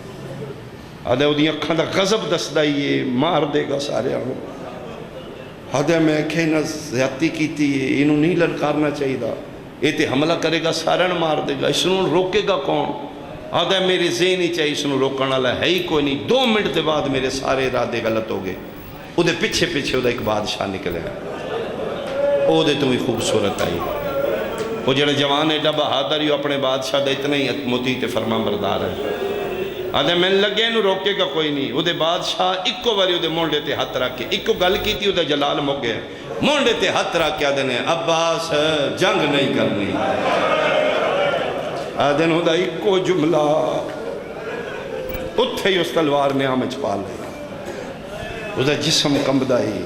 ادھے او دی اکھاں دا غضب دسدا ہے مار دے گا سارے آنوں. ادھے میں کہنا زیادتی کیتی ہے, انہوں نہیں للکارنا چاہیے دا, یہ تے حملہ کرے گا سارے مار دے گا, اس نوں روکے گا کون. ادھے میری ذہن ہی چاہیے اس نوں روکن والا ہے ہی کوئی نہیں. 2 منٹ دے بعد میرے سارے ارادے غلط ہو گئے. او دے پیچھے پیچھے او دا ایک بادشاہ نکلے ہے, او دے تو ہی خوبصورت آئی. وہ جڑے جوان ایڈا بہادر ہی اپنے بادشاہ دے اتنا ہی مطیع تے فرما بردار ہے. آدھے میں لگے انہوں روکے گا کوئی نہیں. وہ دے بادشاہ ایکو باری وہ دے مونڈے تے ہاتھ رکھ کے ایکو گل کی تھی, وہ دے جلال مک گئے, مونڈے تے ہاتھ رکھ کے آدھے نے عباس جنگ نہیں کرنی. آدھے نے دا ایکو جملہ اتھے ہی اس تلوار نے آمچ پا لیا. وہ دے جسم کمبدہ ہی,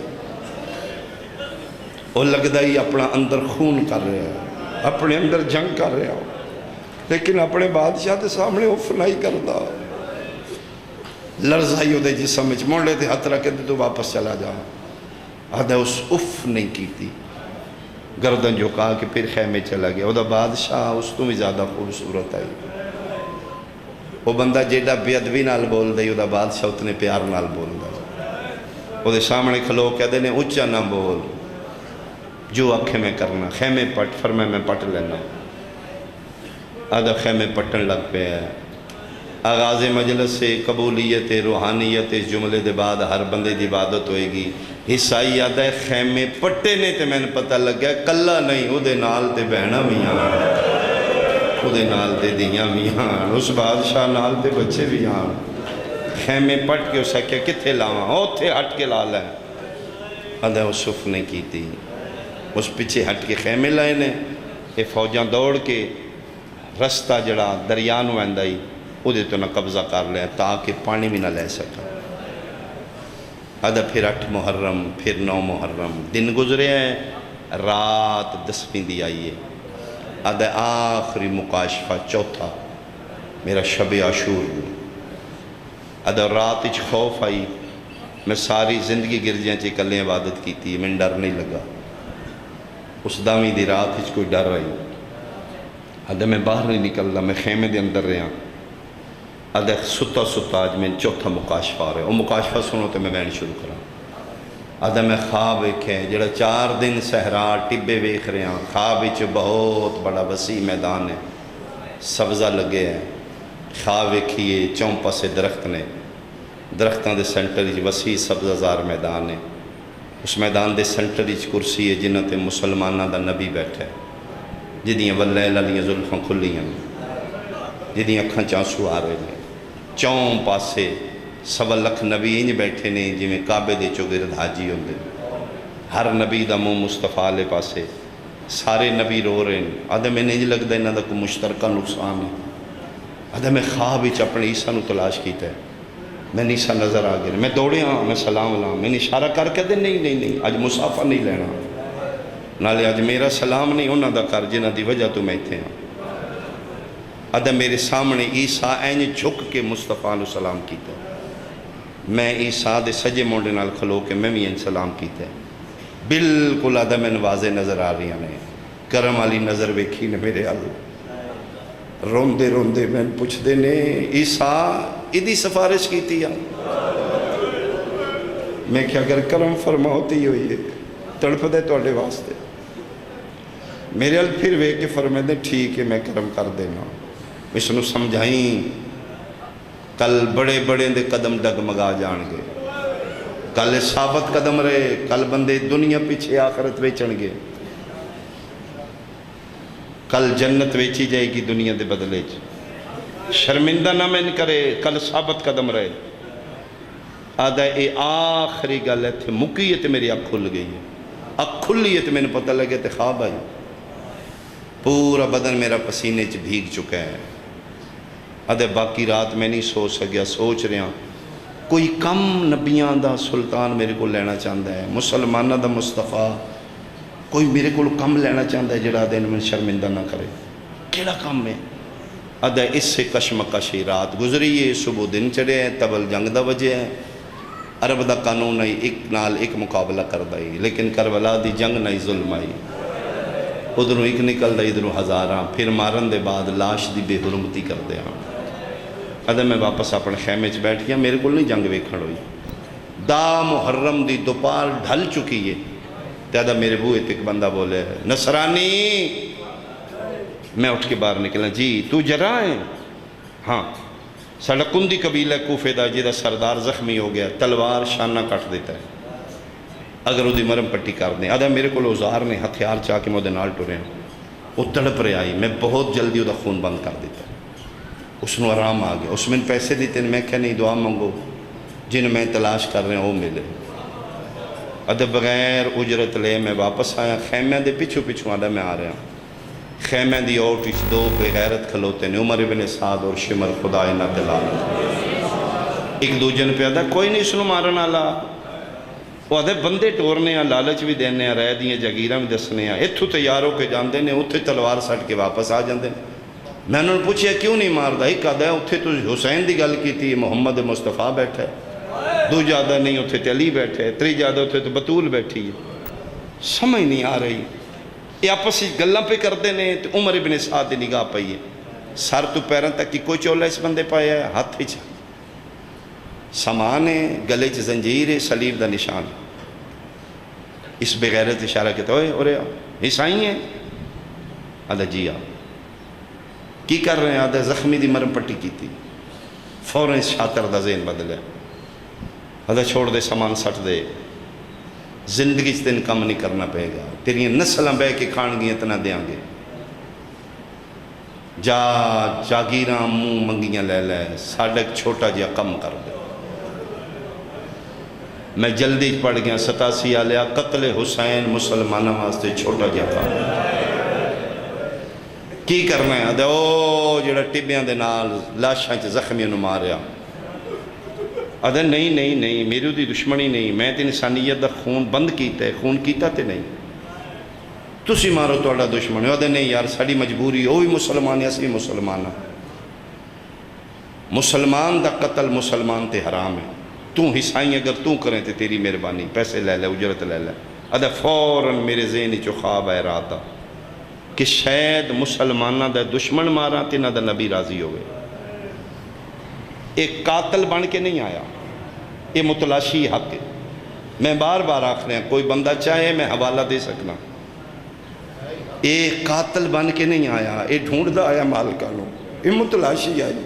وہ لگدہ ہی اپنا اندر خون کر رہے ہیں, اپنے اندر جنگ کر رہے ہو, لیکن اپنے بادشاہ تے سامنے اف نہیں کردہ. لرزائی ہو دے جسم میں مونڈے تے ہاتھ رکھے تو واپس چلا جا. آدھے اس اف نہیں کی تھی, گردن جو کہا کہ پھر خیمے چلا گیا. وہ دا بادشاہ اس تو بھی زیادہ خوبصورت آئی. وہ بندہ جیڑا بے ادبی نال بول دے, وہ دا بادشاہ اتنے پیار نال بول دا. وہ دے سامنے کھلو کہہ دے نے اچھا نہ بول, جو آنکھیں میں کرنا, خیمے پٹ فرمائے میں پٹ لینا. آدھا خیمے پٹن لگ پہ ہے. آغاز مجلس سے قبولیت روحانیت اس جملے دے بعد ہر بندے دی عبادت ہوئے گی. حصائی آدھا ہے خیمے پٹے نے تے میں نے پتہ لگ گیا کلہ نہیں, او دے نال تے بہنا میاں, او دے نال تے دیاں میاں, اس بادشاہ نال تے بچے بھی آن. خیمے پٹ کے اسے کیا کتھے لاواں, او تھے ہٹ کے لا لائیں. آدھا وہ صف نے کی تھی, اس پیچھے ہٹ کے خیمے لائے نے. یہ فوجاں دوڑ کے رستہ جڑا دریانو اندائی او دے تو نہ قبضہ کر لیں تاکہ پانی بھی نہ لے سکا. آدھا پھر 8 محرم, پھر 9 محرم, دن گزرے ہیں, رات 10ویں دی آئی ہے. آدھا آخری مکاشفہ چوتھا میرا شب عاشور. آدھا رات اچھ خوف آئی, میں ساری زندگی گرجیاں چی کلیں عبادت کی تھی, میں ڈر نہیں لگا. اس دامی دی رات اچھ کوئی ڈر رہی. آدھا میں باہر نہیں نکل رہا, میں خیمے دے اندر رہا. آدھا ستا ستا آج میں چوتھا مکاشفہ آ رہا ہے. وہ مکاشفہ سنو تو میں بین شروع کرا. آدھا میں خواب ایک ہے جڑا 4 دن صحرا ٹبے ویکھ رہے ہیں. خواب اچھ بہت بڑا وسیع میدان ہے, سبزہ لگے ہیں. خواب ایکھیے چونپا سے درخت نے, درختاں دے سینٹر اچھ وسیع سبزہ زار میدان ہے. اس میدان دے سینٹر اچھ کرسی ہے جنہ تے مسلمانہ دا نبی بیٹھے, جدیاں واللیل علیہ زلفاں کھلیاں, جدیاں اکھاں چانسو آ رہے ہیں. چون پاسے 1.25 لاکھ نبی انج بیٹھے نے جی میں کعبے دے چوگرد حاجی ہوندے. ہر نبی دا منہ مصطفیٰ لے پاسے, سارے نبی رو رہے ہیں. آدھے میں نہیں لگتا انہاں دا کوئی مشترکہ نقصان ہے. آدھے میں خواب اچ اپنے عیسیٰ نو تلاش کیتا ہے, میں عیسیٰ نظر آ گئے. میں دوڑے ہاں, میں سلام لاؤں, میں نے اشارہ کر کے دے نہیں اج مسافہ نہیں لینا, نالے اج میرا سلام نہیں انہاں دا کر جنہاں دی وجہ تو میں تھے ہاں. آدھا میرے سامنے عیسیٰ اینج جھک کے مصطفیٰ نو سلام کیتا ہے. میں عیسیٰ دے سجے مونڈے نال کھلو کے میں بھی اینج سلام کیتا ہے. بالکل آدھا میں واضح نظر آ رہی ہیں, کرم والی نظر ویکھی نے میرے آلو. روندے روندے میں پوچھ دے نے عیسیٰ ادی سفارش کی تھی میں کیا اگر کرم فرما ہوتی ہوئی ہے تڑپ دے توڑے واسطے میرے ال پھر وے کے فرمائے دے ٹھیک ہے میں کرم کر دینا اس نے سمجھائیں کل بڑے بڑے دے قدم ڈگمگا جان گے کل ثابت قدم رہے کل بندے دنیا پیچھے آخرت ویچن گے کل جنت ویچی جائے گی دنیا دے بدلے شرمندہ نہ میں کرے کل ثابت قدم رہے آدھا اے آخری گل ہے تھے مکیت میری اکھ کھل گئی ہے اکھ کھلیت میں نے پتہ لگے تھے خواب آئی پورا بدن میرا پسینے چ بھیگ چکا ہے آدھے باقی رات میں نہیں سو سکیا سوچ رہا کوئی کم نبیاں دا سلطان میرے کو لینا چاہتا ہے مسلمانہ دا مصطفیٰ کوئی میرے کو کم لینا چاہتا ہے جڑا دن میں شرمندہ نہ کرے کیڑا کم ہے آدھا اس سے کشمکشی رات گزری ہے صبح دن چڑھے ہیں تبل جنگ دا وجہ ہے عرب دا قانون نہیں ایک نال ایک مقابلہ کر دائی لیکن کربلا دی جنگ نہیں ظلم آئی ادھروں ایک نکل دا ادھروں ہزاراں پھر مارن دے بعد لاش دی بے حرمتی کر دے ہاں ادھا میں واپس اپنے خیمے چ بیٹھ گیا میرے کو نہیں جنگ ویکھن ہوئی دا محرم دی دوپہر ڈھل چکی ہے ادھا میرے بوئے تک بندہ بولے نصرانی میں اٹھ کے باہر نکلا جی تو جرا ہے ہاں ساڑا کندی قبیلہ کوفے دا جیدہ سردار زخمی ہو گیا تلوار شانہ کٹ دیتا ہے اگر وہ دی مرم پٹی کر دیں آدھا میرے کو اوزار نے ہتھیار چاہ کے میں نال ٹورے ہیں وہ تڑپ رہے آئی میں بہت جلدی وہ خون بند کر دیتا ہے اس نے آرام آ گیا اس میں پیسے دیتے ہیں میں کہا نہیں دعا منگو جن میں تلاش کر رہے ہیں وہ ملے آدھا بغیر اجرت لے میں واپس آیا خیمہ دے پچھو پچھو آدھا میں آ رہا ہوں خیمہ دی اوٹ اچھ دو بے غیرت کھلوتے ہیں عمر ابن سعد اور شمر خدا نہ دلال ایک دو جن پہ آدھا کوئی نہیں سنو مارن آلا وہ آدھے بندے ٹورنے ہیں لالچ بھی دینے ہیں رہ دیئے جگیرہ بھی دسنے ہیں اتھو تیار ہو کے جاندے ہیں اتھے تلوار سٹ کے واپس آ جاندے ہیں میں انہوں نے پوچھیا کیوں نہیں مار دا ایک آدھا ہے اتھے تو حسین دی گل کی تھی محمد مصطفیٰ بیٹھا ہے دو جادہ نہیں اتھے تے علی بیٹھے ہے تری جادہ اتھے تو بطول بیٹھی ہے سمجھ نہیں آ رہی یہ آپس گلاں پہ کر دینے تو عمر ابن سعد دی نگاہ پئی ہے سر تو پیروں تک کی کوئی چولہ اس بندے پایا ہے ہاتھ ہی چھا سامان ہے گلے چ زنجیر ہے صلیب دا نشان اس بغیرت اشارہ کہتا ہوئے اور عیسائی ہیں آدھا جی آپ کی کر رہے ہیں آدھا زخمی دی مرم پٹی کی تھی فوراں اس شاطر دا ذہن بدلے آدھا چھوڑ دے سامان سٹ دے زندگی سے دن کم نہیں کرنا پہے گا تیری نسلیں بے کے کھان گی اتنا دیاں گے جا جاگیراں منہ منگیاں لے لے ساڑھک چھوٹا جیا کم کر دے میں جلدی پڑھ گیا 87 آلیا قتل حسین مسلمانہ واسطے چھوٹا جیا کم کی کرنا ہے آدھے او جڑا ٹبیاں دے نال لاشاں چ زخمیاں نو ماریا آدھے نہیں میری دی دشمنی نہیں میں تے انسانیت دا خون بند کیتا ہے خون کیتا تے نہیں تسی مارو توڑا دشمن ہے آدھے نہیں یار ساڑی مجبوری وہ بھی مسلمان ہے اسی مسلمان مسلمان دا قتل مسلمان تے حرام ہے تو حسائی اگر تو کریں تے تیری مہربانی پیسے لے لے اجرت لے لے آدھے فوراً میرے ذہنی چو خواب آئے رہا تھا کہ شاید مسلمانہ دا دشمن مارا تے نہ دا نبی راضی ہوئے ایک قاتل بن کے نہیں آیا یہ متلاشی حق ہے میں بار بار آکھ رہے ہیں کوئی بندہ چاہے میں حوالہ دے سکنا ایک قاتل بن کے نہیں آیا یہ ڈھونڈ دا آیا مالکانوں یہ متلاشی آئی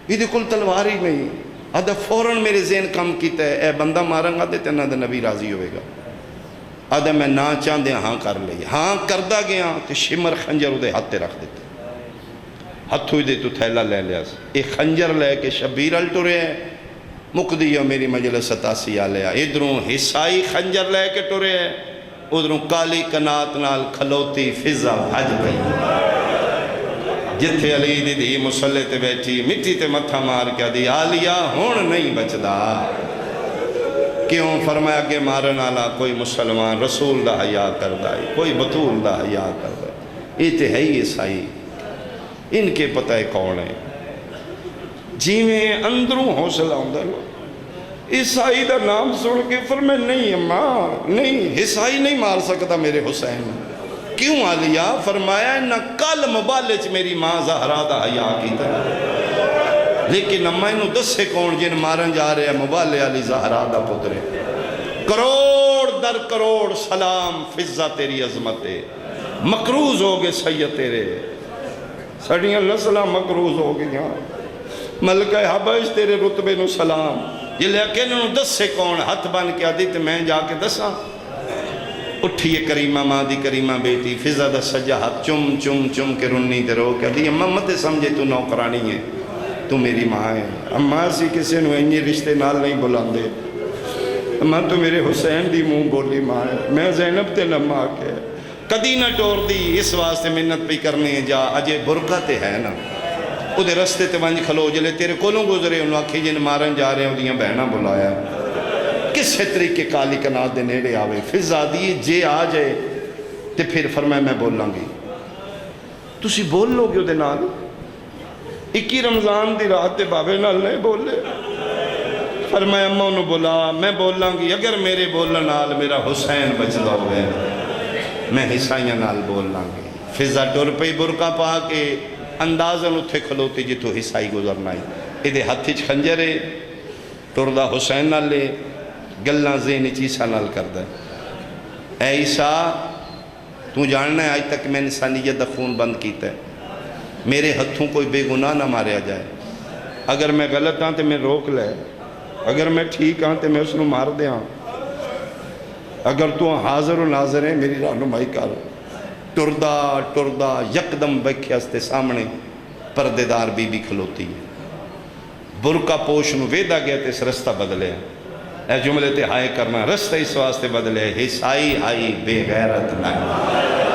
یہ کل تلوار ہی نہیں آدھا فوراً میرے ذہن کم کیتا ہے اے بندہ مارنگا دیتے نہ دا نبی راضی ہوئے گا آدھا میں نہ چاہندے ہاں کر لئی ہاں کردہ گیا تو شمر خنجر دے ہاتھے رکھ دیتے ہاتھ ہوئی دے تو تھیلا لے لیا ایک خنجر لے کے شبیر الٹو رہے ہیں مقدیہ میری مجلس 87 آلیا ادھروں حسائی خنجر لے کے ٹو رہے ہیں ادھروں کالی کنات نال کھلوتی فضا بھج گئی جتھے علی دی دی مسلح تے بیٹھی مٹی تے متھا مار کے دی آلیا ہون نہیں بچدا کیوں فرمایا کہ مارن آلا کوئی مسلمان رسول دا حیاء کردہ ہے کوئی بطول دا حیاء کردہ ہے یہ تے ہے ہی عیسائی ان کے پتہ ہے کون ہے جی میں اندروں حوصلہ ہوندہ لو عیسائی دا نام سن کے فرمائے نہیں اماں نہیں عیسائی نہیں مار سکتا میرے حسین کیوں آلیا فرمایا نہ کل مبالچ میری ماں زہرا دا حیاء کی طرح لیکن اما انہوں دسے کون جن مارن جا رہے ہیں مبالے علی زہرا دا پترے کروڑ در کروڑ سلام فضہ تیری عظمتے مقروض ہو گئے سید تیرے سڑیاں نسلہ مقروض ہو گئی ملکہ حبش تیرے رتبے نو سلام یہ لیکن انہوں دسے کون ہاتھ بن کے آدھی تے میں جا کے دساں اٹھیے کریمہ ماں دی کریمہ بیٹی فضہ دا سجا ہاتھ چم چم چم کے رنی تے رو کہ دی اماں مت سمجھے تو نوکرانی ہے تو میری ماں ہے اماں سی کسی نو انجی رشتے نال نہیں بلاندے اماں تو میرے حسین دی منہ بولی ماں ہے میں زینب تے نماں کے کدی نہ ٹور دی اس واسطے منت پہ کرنے جا اجے برقہ تے ہے نا او دے رستے تے ونج کھلو جلے تیرے کولوں گزرے انہوں آکھی جن مارن جا رہے ہیں دیاں بہنہ بلایا کس طریقے کالی کنات دے نیڑے آوے فضہ دیئے جے آ جائے تے پھر فرمائے میں بول لوں گی تسی بول لو گے دے نال 21 رمضان دی رات تے بابے نال نہیں بولے فرمائے اماں انہوں بولا میں بول لوں گی اگر میرے بولن نال میرا حسین بچدا ہوئے میں حسائیاں نال بول لوں گی فضہ ڈر پئی برقہ پا کے اندازن اتھے کھلوتی جی تو حسائی گزرنا ہی ادھے ہتھی خنجرے ٹردہ حسین نال لے گلنا زین چیسا نال کردہ اے عیسیٰ تو جاننا ہے آج تک میں انسانیت دا خون بند کیتا ہے میرے ہتھوں کوئی بے گناہ نہ ماریا جائے اگر میں غلط ہاں تو میں روک لے اگر میں ٹھیک ہاں تو میں اس نو مار دے ہاں اگر تو حاضر و ناظر ہے میری رہنمائی کر ٹردہ یکدم بیکھے ہستے سامنے پردے دار بی بی کھلوتی ہے برقہ پوش نو ویدہ گیا تے اس رستہ بدلے اے جملے تے ہائے کرنا رستہ اس واسطے بدلے حسائی ہائی بے غیرت نہیں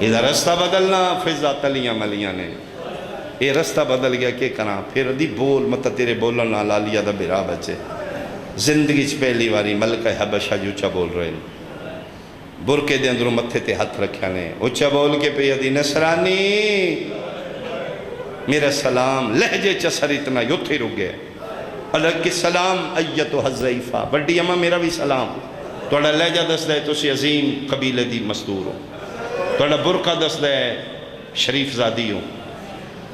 ادھا رستہ بدلنا فضہ تلیاں ملیاں نے یہ رستہ بدل گیا کہ کنا پھر دی بول مطا تیرے بولن نہ لالیا دا بیرا بچے زندگی چ پہلی واری ملکہ حبشہ جو اچھا بول رہے ہیں برکے دے اندروں متھے تے ہاتھ رکھیا نے اچھا بول کے پہ یدی نصرانی میرا سلام لہجے چسر اتنا یوں تھی رک گئے الگ کی سلام ایتو حضیفہ بڑی اماں میرا بھی سلام توڑا لہجہ دست ہے تو سی عظیم قبیلہ دی مصدور ہو توڑا برکہ دست ہے شریف زادی ہو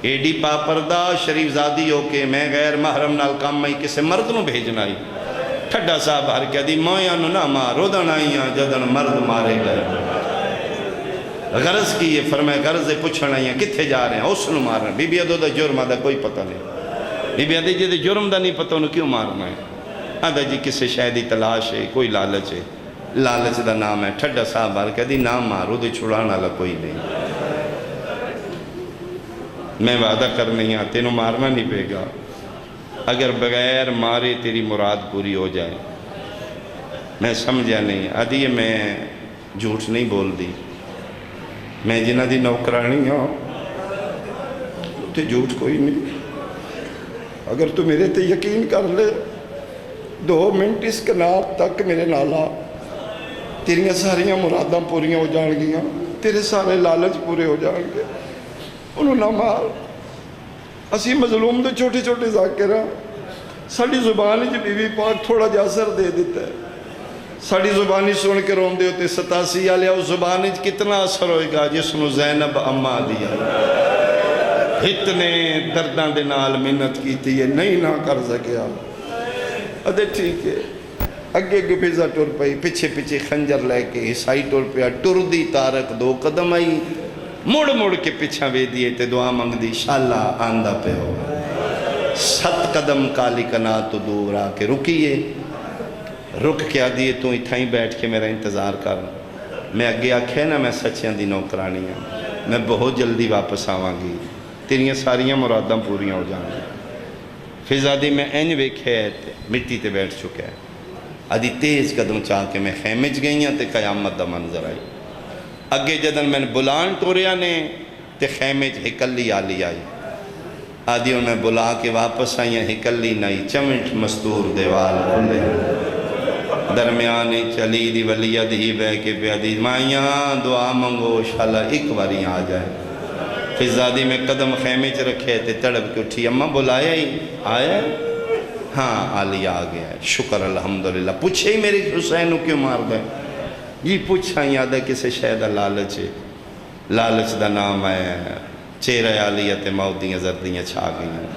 ایڈی پاپردہ شریف زادی ہو کہ میں غیر محرم نال کام میں کسے مرد نو بھیجنا ہی ٹھڈا صاحب ہر کیا دی مویاں نو نہ مارو دن آئیاں جدن مرد مارے گئے غرض کی یہ فرمائے غرض پچھن آئیاں کتھے جا رہے ہیں اس نو مارنا بی بی ادو دا جرم دا کوئی پتہ نہیں بی بی ادو جی جرم دا نہیں پتہ انہوں کیوں مارنا ہے آدھا جی کسے شہدی تلاش ہے کوئی لالچ ہے لالچ دا نام ہے ٹھڈا صاحب ہر کیا دی نام مارو دے چھڑانا لگا کوئی نہیں میں وعدہ کرنے ہاں تینوں مارنا نہیں پے گا اگر بغیر مارے تیری مراد پوری ہو جائے میں سمجھا نہیں آدھی میں جھوٹ نہیں بول دی میں جنہ دی نوکرانی ہوں تو جھوٹ کوئی نہیں اگر تو میرے تے یقین کر لے 2 منٹ اس کنار تک میرے نالا تیریاں ساریاں مراداں پوریاں ہو جان گیاں تیرے سارے لالچ پورے ہو جان گے انہوں نہ مار اسی مظلوم دے چھوٹے چھوٹے ذاکرہ ساڑی زبانی جو بی بی پاک تھوڑا جا اثر دے دیتا ہے ساڑی زبانی سن کے روم دے ہوتے 87 آلیا اس زبانی کتنا اثر ہوئے گا جس نو زینب اماں دیا اتنے دردان دے نال منت کی تھی یہ نہیں نہ کر سکیا ادھے ٹھیک ہے اگے اگے فضہ ٹور پئی پچھے پچھے خنجر لے کے عیسائی ٹور پیا ٹور دی تارک 2 قدم آئی مڑ مڑ کے پچھا وے دیئے تے دعا منگ دی شاءاللہ آندہ پہ ہو 7 قدم کالی کنات تو دور آ کے رکیے رک کیا دیئے تو اتھائیں بیٹھ کے میرا انتظار کر میں اگے آکھے نا میں سچیاں دی نوکرانی ہوں میں بہت جلدی واپس آواں گی تیریاں ساریاں مراداں پوریاں ہو جائیں گی فضہ دی میں اینج ویکھے مٹی تے بیٹھ چکے ہیں آدھی تیز قدم چاہ کے میں خیمج گئیاں تے قیامت دا منظر آئی اگے جدن میں بلان ٹوریا نے تے خیمج ہکلی آلی آئی آدھی میں بلا کے واپس آئیاں ہکلی نائی چمٹ مستور دیوال کھلے درمیانے چلی دی ولیت ہی بے کے پیادی مائیاں دعا منگو شاءاللہ ایک باری آ جائے فضہ دی میں قدم خیمج رکھے تے تڑپ کے اٹھی اماں بلایا ہی آیا ہاں آلی آ گیا ہے شکر الحمدللہ پوچھے ہی میری حسین کیوں مار دے یہ پوچھا یاد ہے کسے شہدہ لالچ ہے لالچ دا نام ہے چہرہ آلیت مودیاں زردیاں چھا گئیں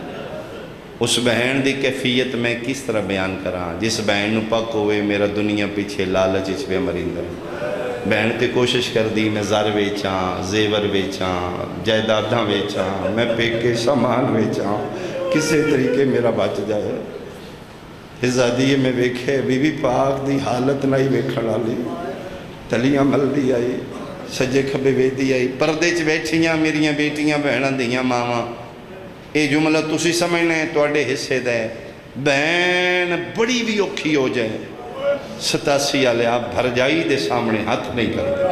اس بہن دی کیفیت میں کس طرح بیان کراں جس بہن نو پک ہوئے میرا دنیا پیچھے لالچ اس پہ مریندہ بہن تے کوشش کر دی میں زر ویچاں زیور ویچاں جائیداداں ویچاں میں پیکے سامان ویچاں کسے طریقے میرا بچ جائے حزادی میں ویکھے بی بی پاک دی حالت نہیں ویکھن والی تلیاں مل دی آئی سجے کھبے ویدی آئی پردے چ بیٹھیاں میریاں بیٹیاں بہناں دیاں ماواں اے جملہ تسی سمجھنے توڑے حصے دے بہن بڑی بھی اوکھی ہو جائے 87 والے آپ بھر جائی دے سامنے ہاتھ نہیں کرتے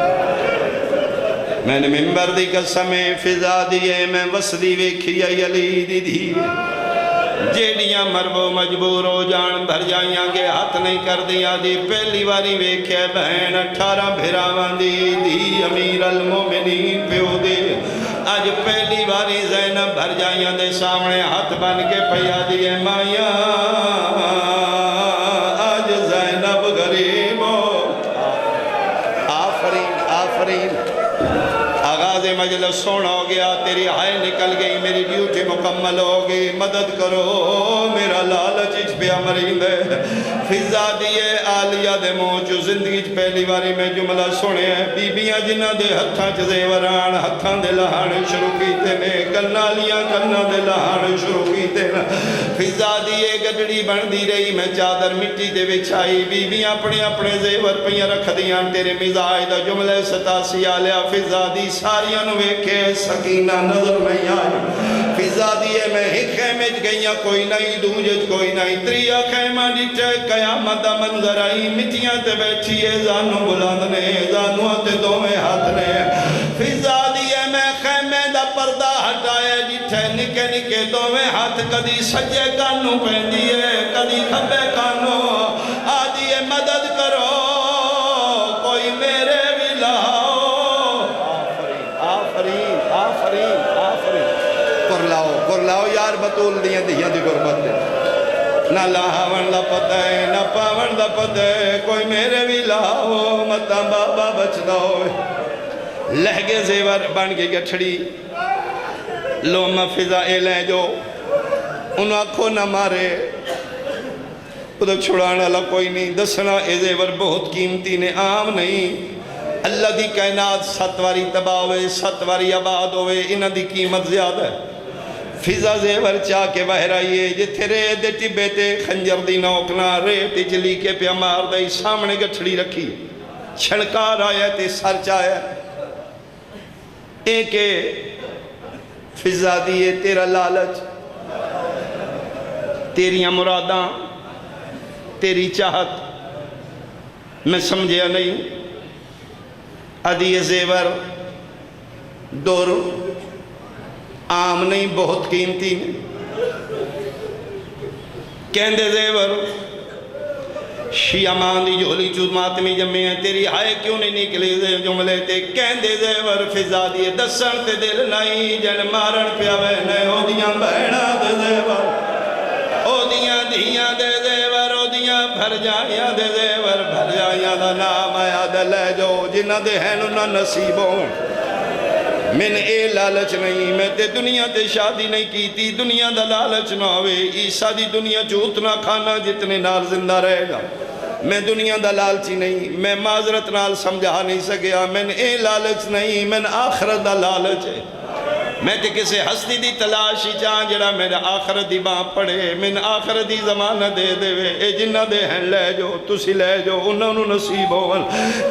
میں نے ممبر دی قسم فضا دیئے میں وصلی ویکھی آئی علی دی دی جیڑیاں مربو مجبور ہو جان بھر جائیاں گے ہاتھ نہیں کر دیا دی پہلی باری ویکھے بہن 18 بھراواں دی امیر المومنین پیو دے آج پہلی باری زینب بھر جائیاں دے سامنے ہاتھ بن کے پیا دیئے مائیاں آج زینب غریب ہو آفرین آفرین آغاز مجلس سونا ہو گیا تیری ہائے نکل گئی میری ڈیوٹی مکمل ہو گئی مدد کرو میرا لالچ اچ پہ امرین دے فضا دیئے آلیہ دے موچو زندگی چ پہلی باری میں جملہ سنے ہیں بی بیاں جنہ دے ہتھاں چ زیوران ہتھاں دے لہانے شروع کیتے نے کنالیاں کنہ دے لہانے شروع کیتے نے فضا دیئے گڈڑی بن دی رہی میں چادر مٹی دے بچھائی بی بیاں اپنے اپنے زیور پیاں رکھ دیاں تیرے مزاج دا جملہ 87 آلیہ فضا دی ساریاں نو ویکھے سکینہ نظر نہیں آئی فضا دیئے میں ایک خیمے چ گئیاں کوئی نہیں دوجج کوئی نہیں تریا خیمہ ڈٹے قیامت دا منظر آئی مٹیاں تے بیٹھیے زانو بلند نے زانو تے دومیں ہاتھ نے فضا دیئے میں خیمے دا پردہ ہٹائے ڈٹے نکے نکے دومیں ہاتھ کدی سجے کانو پہندیے کدی کھبے کانو آدیے مدد کرو کوئی میرے بھی لاؤ آفرین آفرین آفرین کر لاؤ یار بطول دیاں دیاں دی قربت دے نہ لاہون دا پتہ ہے نہ پاون دا پتہ ہے کوئی میرے بھی لاؤ متا بابا بچ دو لہگے زیور بن کے گٹھڑی لوم فضا اے لے جو انہوں آنکھوں نہ مارے ادھر چھڑانا اللہ کوئی نہیں دسنا اے زیور بہت قیمتی نے عام نہیں اللہ دی کائنات 7 واری تباہ ہوئے 7 واری آباد ہوئے انہ دی قیمت زیادہ ہے فضا زیور چاہ کے باہر آئیے جتھے ریت دے ٹبے تے خنجر دی نوکنا ریت جلی کے پیا مار دائی سامنے گٹھڑی رکھی چھڑکار آیا تے سر چاہیا ایک فضا دیئے تیرا لالچ تیریاں مراداں تیری چاہت میں سمجھیا نہیں ادھی زیور دور عام نہیں بہت قیمتی کہندے زیور شیعہ مان دی جھولی چود ماتمی جمعی ہیں تیری ہائے کیوں نہیں نکلی جملے تے کہندے زیور فضا دیئے دسن تے دل نہیں جن مارن پیا بہنے ہو دیاں بہنا دے زیور ہو دیاں دیاں دے زیور ہو دیاں بھر جائیاں دے زیور بھر جائیاں دا نام آیا دے لے جو جنہ دے ہیں انہاں نصیبوں میں نے اے لالچ نہیں میں تے دنیا تے شادی نہیں کی تھی دنیا دا لالچ نہ ہوئے عیسیٰ دی دنیا جو اتنا کھانا جتنے نال زندہ رہے گا میں دنیا دا لالچی نہیں میں معذرت نال سمجھا نہیں سکیا میں نے اے لالچ نہیں میں نے آخرت دا لالچ ہے میں تے کسے ہستی دی تلاشی چاہ جڑا میرا آخرت دی باں پڑے میں نے آخرت دی زمانہ دے دے وے اے جنہ دے ہیں لے جو تسی لے جو انہوں نے نصیب ہون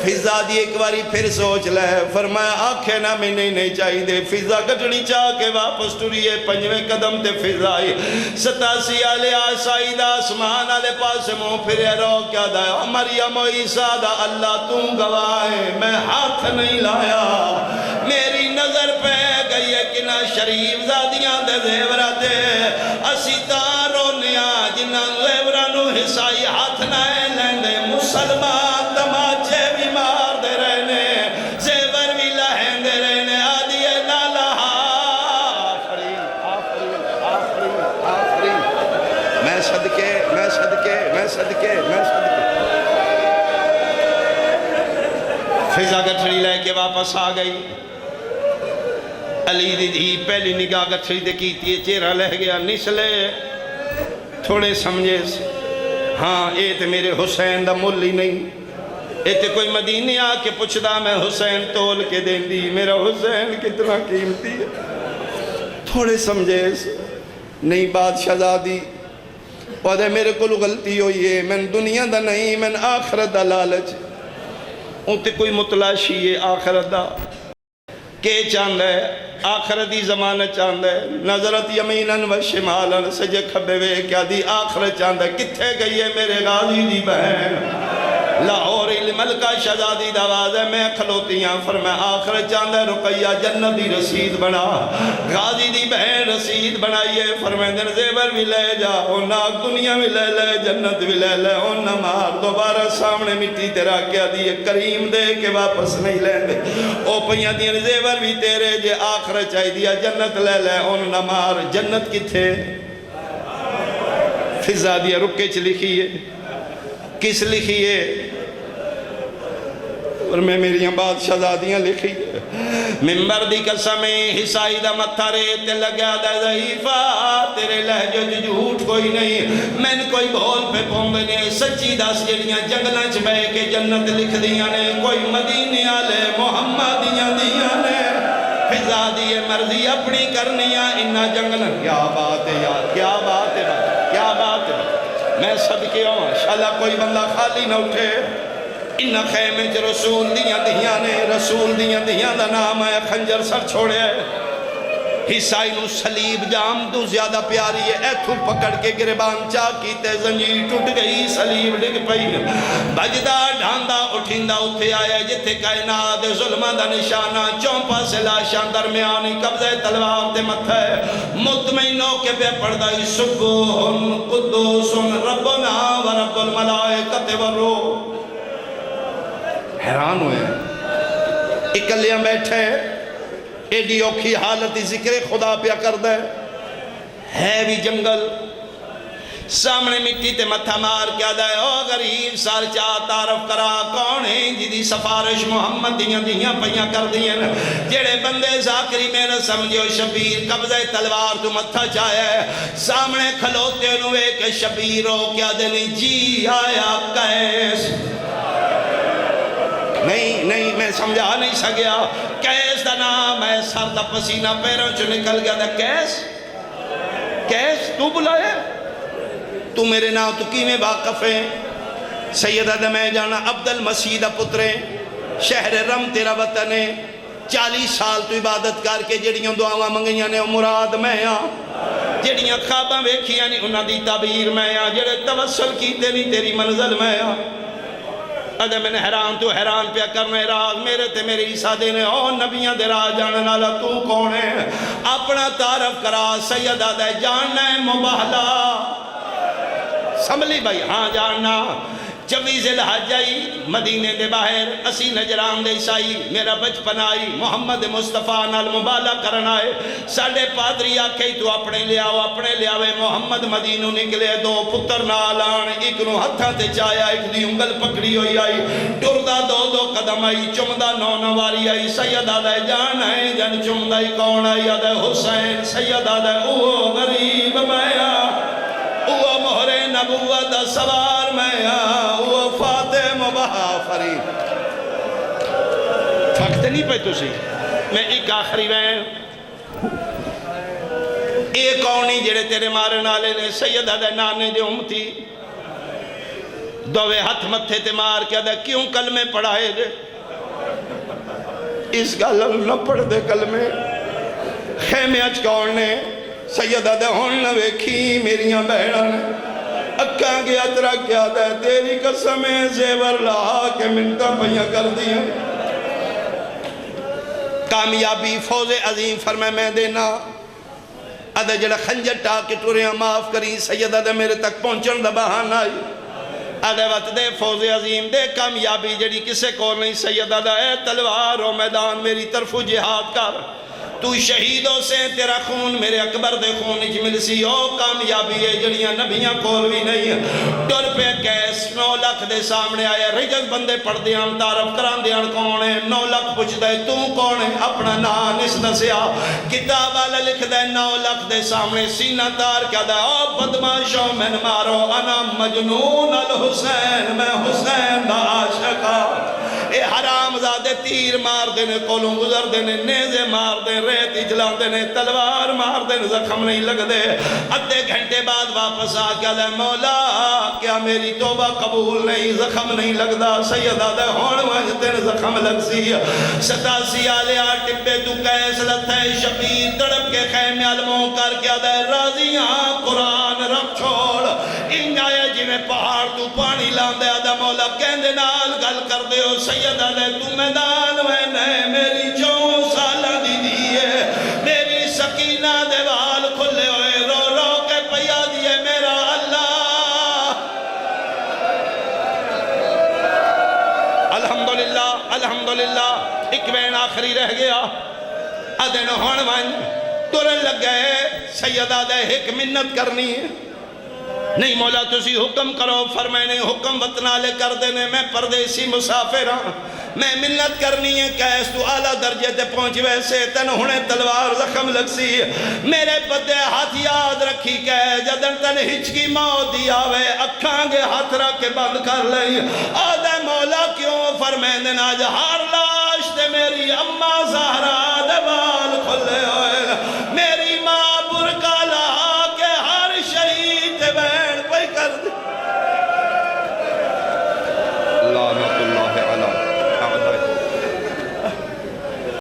فضا دی ایک باری پھر سوچ لے فرمایا آنکھیں نہ میں نہیں چاہی دے فضا گٹڑی چاہ کے واپس ٹوریے 5ویں قدم تے فضا آئی 87 آلے آسائی دا آسمان آلے پاس موں پھرے رو کیا دا مریم و عیسیٰ دا اللہ تم گواہ میں ہاتھ نہیں لایا میری نظر پہ گئی ہے کہ نہ شریف زادیاں دے زیورہ دے اسی تارونیا جنہ زیورہ نو حصائی ہاتھ نائے لیندے مسلمان دماچے بھی مار دے رہنے زیور بھی لہن دے رہنے آدھیے نہ لہا آفرین آفرین آفرین آفرین میں صدقے میں صدقے میں صدقے میں صدقے فضا گٹھڑی لے کے واپس آ گئی علی دی پہلی نگاہ گٹھڑی دے کیتی ہے چہرہ لہ گیا نسلے تھوڑے سمجھے ہاں اے تے میرے حسین دا مل ہی نہیں، اے تے کوئی مدینے آ کے پوچھدا میں حسین تول کے دین دی، میرا حسین کتنا قیمتی ہے، تھوڑے سمجھے نہیں بات شہزادی پودے میرے کو غلطی ہوئی ہے، میں دنیا دا نہیں میں آخرت دا لالچ تے کوئی متلاشی ہے آخرت دا کہ چاند ہے آخرت دی زمانہ چاند ہے نظرت یمیناً و شمالاً سجے کھبے وے کیا دی آخرت چاند ہے کتھے گئی ہے میرے غازی دی بہن لاہور ملکہ شہزادی داواز ہے میں کھلوتیاں فرمائے آخرت چاند ہے رقیہ جنت دی رسید بنا غازی دی بہن رسید بنائیے فرمائے دن زیور بھی لے جا ناک دنیا بھی لے لے جنت بھی لے لے مار دوبارہ سامنے مٹی تیرا کیا دیئے کریم دے کے واپس نہیں لیں دے او پہیاں دین زیور بھی تیرے جے آخرت چاہی دیا جنت لے لے مار جنت کی تھے فضا دیا رکے چ لکھیے کس لکھیے اور میں میریاں بات شہزادیاں لکھی ممبر دی قسمیں حسائی دا متھارے تے لگیا دا ضعیفہ تیرے لہجو جھوٹ کوئی نہیں میں نے کوئی بھول پہ پونگے نے سچی داس جڑیاں جنگلہ چ بے کے جنت لکھ دیاں نے کوئی مدینے آلے محمدیاں دیاں نے فضا دیئے مرضی اپنی کرنیاں انہا جنگلہ کیا بات ہے یار کیا بات ہے کیا بات ہے میں صدقے ہوں انشاءاللہ کوئی بندہ خالی نہ اٹھے انہا خیمے جو رسول دیاں دا نام ہے خنجر سر چھوڑے حسائی نو سلیب جام تو زیادہ پیاری ہے ایتھو پکڑ کے گربان چاہ کیتے زنجیر ٹوٹ گئی سلیب ڈگ پئی بجدہ ڈھاندہ اٹھندہ اتھے آیا جتے کائنات ظلمہ دا نشانہ چونپا سے لاشان درمیانی قبضہ تلوار تے متھے مطمئنوں کے پہ پڑھدائی سبحان قدوس ربنا و رب الملائکت والروح حیران ہوئے اکلیاں بیٹھے ایڈی اوکھی حالتی ذکر خدا پیا کر دے ہے بھی جنگل سامنے مٹی تے متھا مار کیا دے او غریب سار چاہ تعرف کرا کون ہیں جدی سفارش محمد دیاں پہیاں کر دیاں جڑے بندے ذاکری میں نہ سمجھو شبیر قبضہ تلوار تو متھا چاہے سامنے کھلوتے انہوں ایک شبیرو کیا دے جی آیا کیس نہیں میں سمجھا نہیں سکیا کیس دا نام ہے سر دا پسینہ پیروں چو نکل گیا دا کیس تو بلائے تو میرے نام تو کی میں واقف ہے سیدہ دا میں جانا عبد المسیح دا پترے شہر رم تیرا وطن ہے 40 سال تو عبادت کر کے جڑیاں دعاواں منگیاں نے مراد میں جڑیاں خواباں ویکھیاں نہیں انہاں دی تعبیر میں جڑے توسل کیتے نہیں تیری منزل میں ادھے میں نے حیران تو حیران پیا کرنے راز میرے تے میرے عیسیٰ دینے او نبیاں دے راز جاننے والا تو کون ہے اپنا تعارف کرا سیدہ دے جاننا ہے مباہلا سملی بھائی ہاں جاننا جویز الحجائی مدینے دے باہر اسی نجران دے عیسائی میرا بچپن آئی محمد مصطفیٰ نال مبالہ کرنا ہے ساڑھے پادری آکھے تو اپنے لے آوے محمد مدینوں نکلے دو پتر نال آن ایک نو ہتھا تے چایا ایک دی انگل پکڑی ہوئی آئی ٹردہ دو قدم آئی چمدہ نونواری آئی سیدہ دے جان ہے جن چمدہ کون آئی آدھے حسین سیدہ دے اوہ غریب میاں اوہ مہر نبوت سوار میاں اوہ فاتح مباہ فرید تھکتے نہیں پہ تو سی میں ایک آخری وین ایک کونی جڑے تیرے مارے نالے نے سیدہ دے نانے دے امتی دوے ہتھ متھے تے مار کیا دے کیوں کلمے پڑھائے دے اس گالل نہ پڑھ دے کلمے خیمے اچ کون نے سیدہ دے ہون نہ ویکھی میریاں بہنہ نے اکاں گیا ترہ کیا دے تیری قسمیں زیور لا کے منتہ پہیاں کر دیا کامیابی فوز عظیم فرمائے میں دینا ادھے جڑا خنجر ٹاکے ٹوریاں معاف کری سیدہ دے میرے تک پہنچن دا بہان آئی ادھے وقت دے فوز عظیم دے کامیابی جڑی کسے کو نہیں سیدہ دے اے تلوار و میدان میری طرف جہاد کر تو شہیدوں سے تیرا خون میرے اکبر دے خون اچ ملسی او کامیابی ہے جڑیاں نبیاں کول بھی نہیں ٹر پہ کہہ قیس 9 لاکھ دے سامنے آیا رجز بندے پڑھ دیان تعارف کران دیان کون ہے 9 لاکھ پوچھ دے تو کون ہے اپنا نام اس دسیا کتاب والا لکھ دے 9 لاکھ دے سامنے سینہ تار کیا دے او بدماشوں میں مارو انا مجنون الحسین میں حسین دا عاشقہ اے حرام زادے تیر مار دینے کولوں گزر دینے نیزے مار دینے ریت اجلان دینے تلوار مار دینے زخم نہیں لگ دے ادھے گھنٹے بعد واپس آ کیا دے مولا کیا میری توبہ قبول نہیں زخم نہیں لگ دا سیدہ دے ہون وجدن زخم لگ سی 87 آلیا ٹپے تو کیس لتھے شبیر تڑپ کے خیمے علموں کر کیا دے راضیاں قرآن رکھ چھوڑ انجائے جی میں پہاڑ تو پانی لاندے آدھا مولا کہندے نال گل کر دے ہو سیدہ دے تو میدان میں نے میری 4 سالہ دی دیئے میری سکینہ دے وال کھلے ہوئے رو رو کے پیا دیئے میرا اللہ الحمدللہ الحمدللہ ایک بین آخری رہ گیا ادھن ہون ون ترن لگ گئے سیدہ دے ایک منت کرنی ہے نہیں مولا تسی حکم کرو فرمائے نہیں حکم وطنالے کر دینے میں پردیسی مسافر ہاں میں منت کرنی ہے کیس تو اعلیٰ درجے تے پہنچ ویسے تن ہونے تلوار زخم لگ سی میرے بدے ہاتھ یاد رکھی کہ جدن تن ہچکی موت دیا وے اکھاں گے ہاتھ رکھ کے بند کر لئی آدھے مولا کیوں فرمائے دینا جہار لاش تے میری اممہ زہرہ